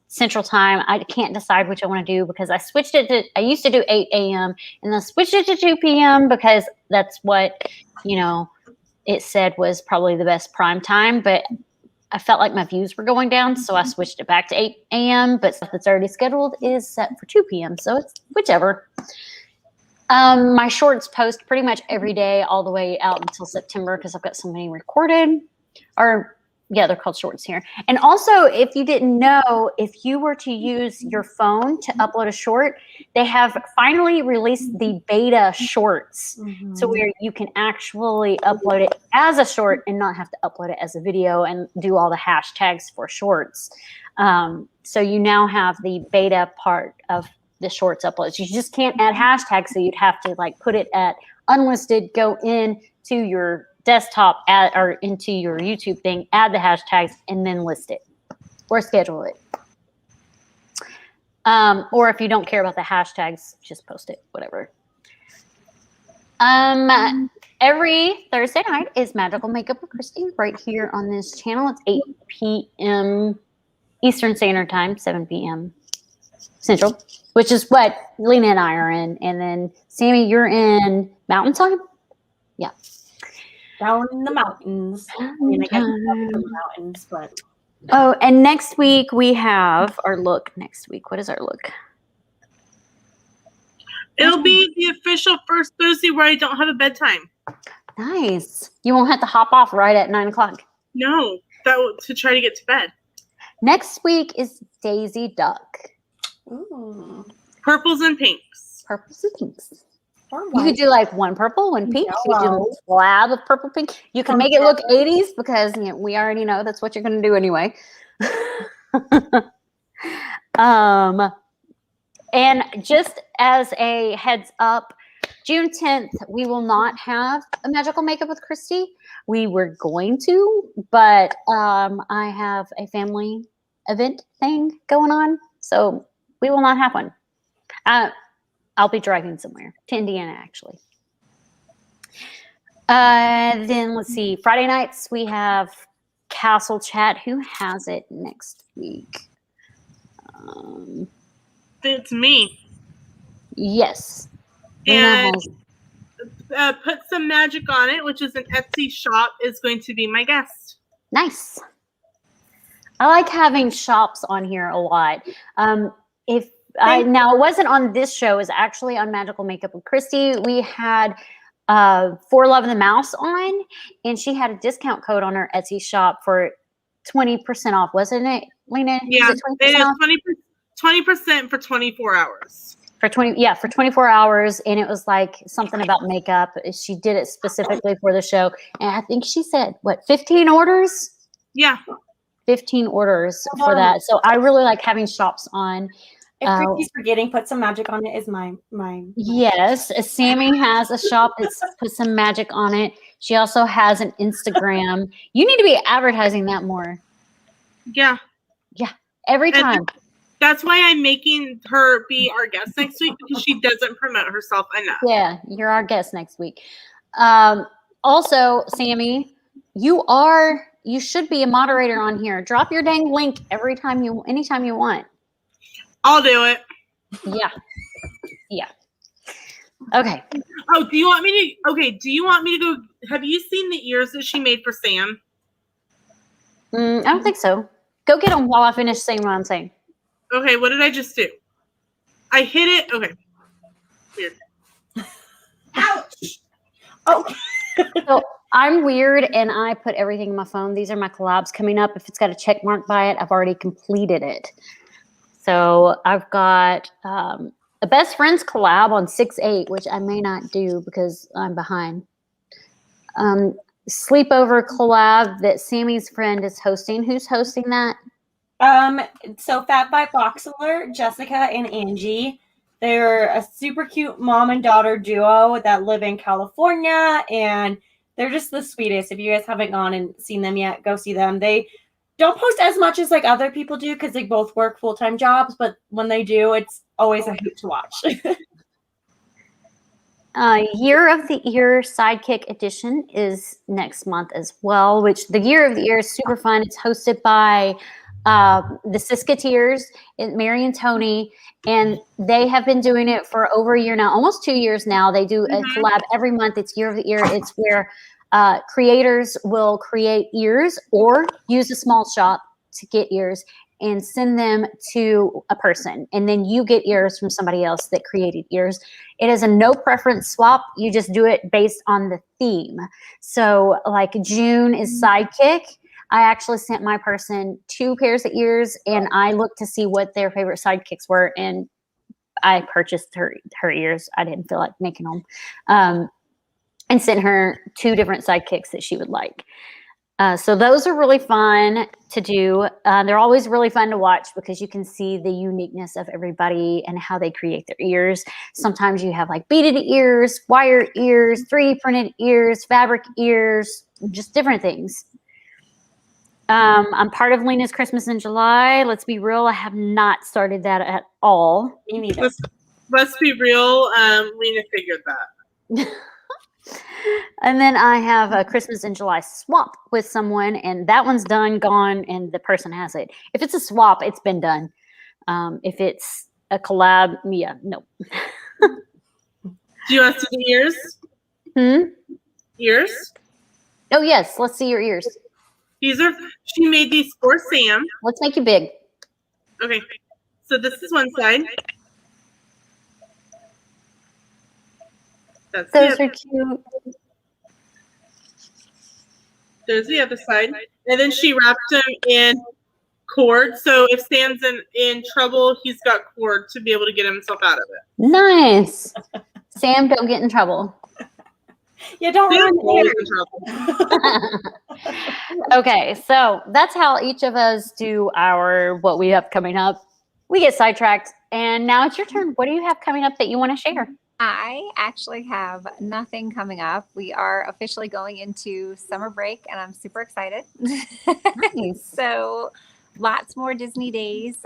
Central Time. I can't decide which I want to do because I switched it to, I used to do 8 a.m. and then switched it to 2 p.m. because that's what, it said was probably the best prime time, but I felt like my views were going down, so I switched it back to 8 a.m., but stuff that's already scheduled is set for 2 p.m., so it's whichever. My shorts post pretty much every day all the way out until September because I've got so many recorded, yeah, they're called shorts here. And also, if you didn't know, if you were to use your phone to upload a short, they have finally released the beta shorts. Mm-hmm. So where you can actually upload it as a short and not have to upload it as a video and do all the hashtags for shorts. So you now have the beta part of the shorts uploads. You just can't add hashtags, so you'd have to put it at unlisted, go in to your desktop or into your YouTube thing, add the hashtags, and then list it or schedule it. Or if you don't care about the hashtags, just post it, whatever. Every Thursday night is Magical Makeup with Christy right here on this channel. It's 8 p.m. Eastern Standard Time, 7 p.m. Central, which is what Lena and I are in. And then Sami, you're in Mountain Time? Yeah. Down in the mountains. I mean, I guess the mountains, but Oh, and next week we have our look. Next week, what is our look? It'll be the official first Thursday where I don't have a bedtime. Nice. You won't have to hop off right at 9 o'clock. No, to try to get to bed. Next week is Daisy Duck. Ooh. Purples and pinks. Purples and pinks. Or You white. could do like one purple, one pink. You could do Yellow. a slab of purple pink. You can make it look 80s because we already know that's what you're going to do anyway. And just as a heads up, June 10th, we will not have a magical makeup with Christy. We were going to, but I have a family event thing going on, so we will not have one. I'll be driving somewhere to Indiana, actually. Then let's see. Friday nights we have Castle Chat. Who has it next week? It's me. Yes. And Put Some Magic on It, which is an Etsy shop, is going to be my guest. Nice. I like having shops on here a lot. Now it wasn't on this show, it was actually on Magical Makeup with Christy. We had For Love the Mouse on, and she had a discount code on her Etsy shop for 20% off, wasn't it, Lena? Yeah, it is 20% for 24 hours. For 24 hours, and it was like something about makeup. She did it specifically for the show, and I think she said 15 orders. Yeah, 15 orders for that. So I really like having shops on. If Christy's forgetting, Put Some Magic on It is my. Yes, Sami has a shop that's Put Some Magic on It. She also has an Instagram. You need to be advertising that more. Yeah. Every time. That's why I'm making her be our guest next week, because she doesn't promote herself enough. Yeah, you're our guest next week. Also, Sami, you should be a moderator on here. Drop your dang link anytime you want. I'll do it. Yeah. Okay. Oh, do you want me to go? Have you seen the ears that she made for Sam? I don't think so. Go get them while I finish saying what I'm saying. Okay, what did I just do? I hit it. Okay. Weird. Ouch. Oh. So I'm weird, and I put everything in my phone. These are my collabs coming up. If it's got a check mark by it, I've already completed it. So I've got a best friends collab on 6/8, which I may not do because I'm behind. Sleepover collab that Sami's friend is hosting. Who's hosting that? So Fat by Box Alert, Jessica and Angie. They're a super cute mom and daughter duo that live in California, and they're just the sweetest. If you guys haven't gone and seen them yet, go see them. They don't post as much as like other people do because they both work full-time jobs, but when they do, it's always a hoot to watch. Year of the Year Sidekick Edition is next month as well, which the Year of the Year is super fun. It's hosted by the Siskateers, Mary and Tony, and they have been doing it for over a year now, almost 2 years now. They do a collab every month. It's Year of the Year. It's where creators will create ears or use a small shop to get ears and send them to a person. And then you get ears from somebody else that created ears. It is a no preference swap. You just do it based on the theme. So like June is Sidekick. I actually sent my person 2 pairs of ears, and I looked to see what their favorite sidekicks were, and I purchased her ears. I didn't feel like making them. And sent her 2 different sidekicks that she would like. So those are really fun to do. They're always really fun to watch because you can see the uniqueness of everybody and how they create their ears. Sometimes you have like beaded ears, wire ears, 3D printed ears, fabric ears, just different things. I'm part of Lena's Christmas in July. Let's be real, I have not started that at all. Me neither. Let's be real, Lena figured that. And then I have a Christmas in July swap with someone, and that one's done, gone, and the person has it. If it's a swap, it's been done. If it's a collab, yeah, no. Do you want to see the ears? Ears? Oh, yes. Let's see your ears. She made these for Sam. Let's make you big. Okay, so this is one side. That's Those the are cute. There's the other side. And then she wrapped them in cord. So if Sam's in trouble, he's got cord to be able to get himself out of it. Nice. Sam, don't get in trouble. Yeah, don't Sam's run always there. in trouble. Okay, so that's how each of us do what we have coming up. We get sidetracked, and now it's your turn. What do you have coming up that you want to share? I actually have nothing coming up. We are officially going into summer break, and I'm super excited. Nice. So lots more Disney days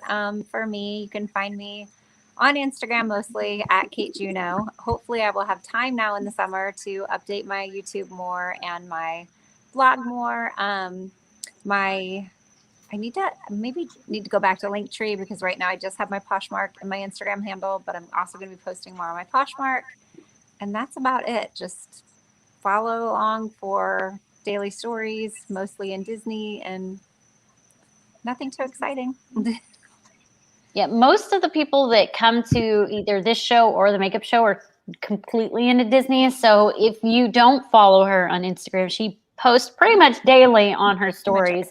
for me. You can find me on Instagram mostly at Kate Juneau. Hopefully I will have time now in the summer to update my YouTube more and my blog more. I need to go back to Linktree because right now I just have my Poshmark and my Instagram handle, but I'm also going to be posting more on my Poshmark. And that's about it. Just follow along for daily stories, mostly in Disney, and nothing too exciting. Yeah, most of the people that come to either this show or the makeup show are completely into Disney. So if you don't follow her on Instagram, she posts pretty much daily on her stories.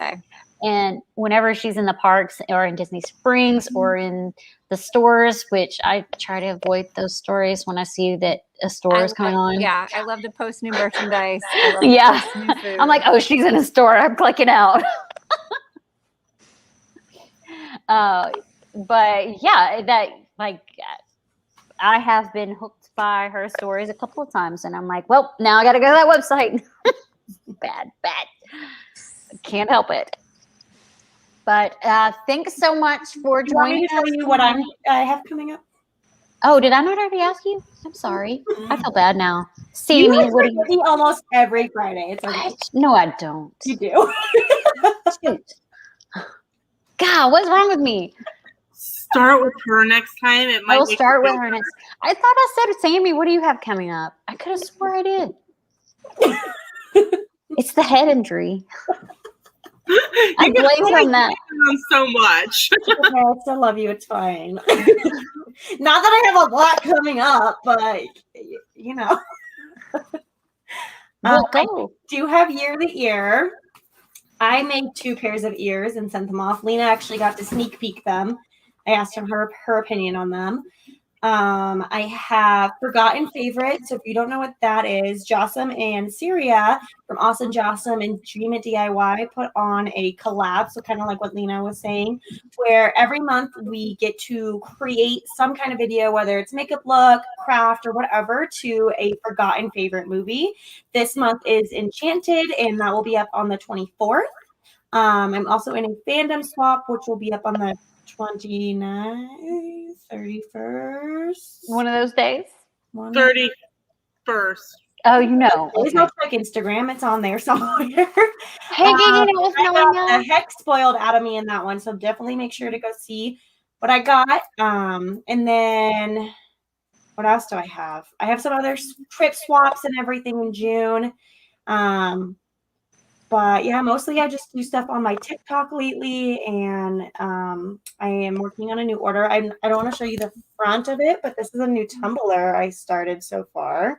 And whenever she's in the parks or in Disney Springs or in the stores, which I try to avoid those stories when I see that a store is coming on. Yeah, I love to post new merchandise. Yeah. New food. I'm like, oh, she's in a store. I'm clicking out. But yeah, I have been hooked by her stories a couple of times, and I'm like, well, now I got to go to that website. Bad. Can't help it. But thanks so much for Do you want me joining to tell us. you what I have coming up? Oh, did I not already ask you? I'm sorry. I feel bad now. You Sami, ask what do you? me almost every Friday. It's okay. No, I don't. You do. Shoot. God, what's wrong with me? Start with her next time. I will start with her next. I thought I said, Sami, what do you have coming up? I could have swore I did. It's the head injury. I blame it on that. So much. Okay, I still love you. It's fine. Not that I have a lot coming up, but you know. Well, I go. do have year the ear. I made 2 pairs of ears and sent them off. Lena actually got to sneak peek them. I asked her opinion on them. I have Forgotten Favorite. So if you don't know what that is, Jossam and Syria from Awesome Jossam and Dream It DIY put on a collab. So kind of like what Lena was saying, where every month we get to create some kind of video, whether it's makeup look, craft, or whatever, to a Forgotten Favorite movie. This month is Enchanted, and that will be up on the 24th. I'm also in a fandom swap, which will be up on the 29th, 31st. One of those days? 31st. Oh, you know. Please Okay. go check Instagram. It's on there somewhere. Hey, what's I going got on? the heck spoiled out of me in that one, so definitely make sure to go see what I got. And then what else do I have? I have some other trip swaps and everything in June. But yeah, mostly I just do stuff on my TikTok lately, and I am working on a new order. I don't want to show you the front of it, but this is a new tumbler I started so far.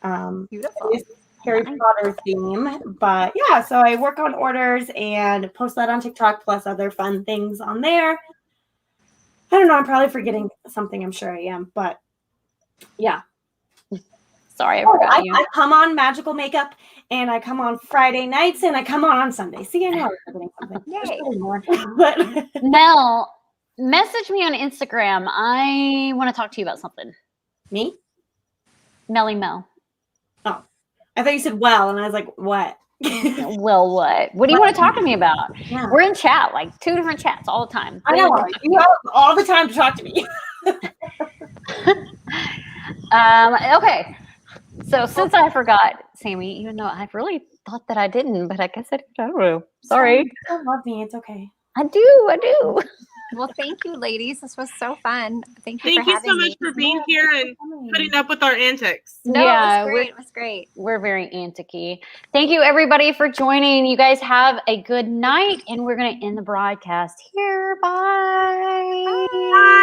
Beautiful. It's Harry Potter theme, but yeah, so I work on orders and post that on TikTok, plus other fun things on there. I don't know, I'm probably forgetting something, I'm sure I am, but yeah. Sorry, I forgot you. I come on Magical Makeup, and I come on Friday nights, and I come on Sunday. See, I know I was forgetting something. There's Yay. probably more, but Mel, message me on Instagram. I want to talk to you about something. me? Melly Mel. Oh, I thought you said well, and I was like, what? Well, what? What do you want to talk to me about? Yeah. We're in chat, like 2 different chats all the time. I know you have all the time to talk to me. Okay. So since I forgot, Sami, even though I really thought that I didn't, but I guess I don't know. Sorry. You don't love me. It's okay. I do. Well, thank you, ladies. This was so fun. Thank you Thank for you having so much me. for being here and putting up with our antics. No, Yeah, it was great. It was great. We're very anticky. Thank you, everybody, for joining. You guys have a good night, and we're going to end the broadcast here. Bye. Bye.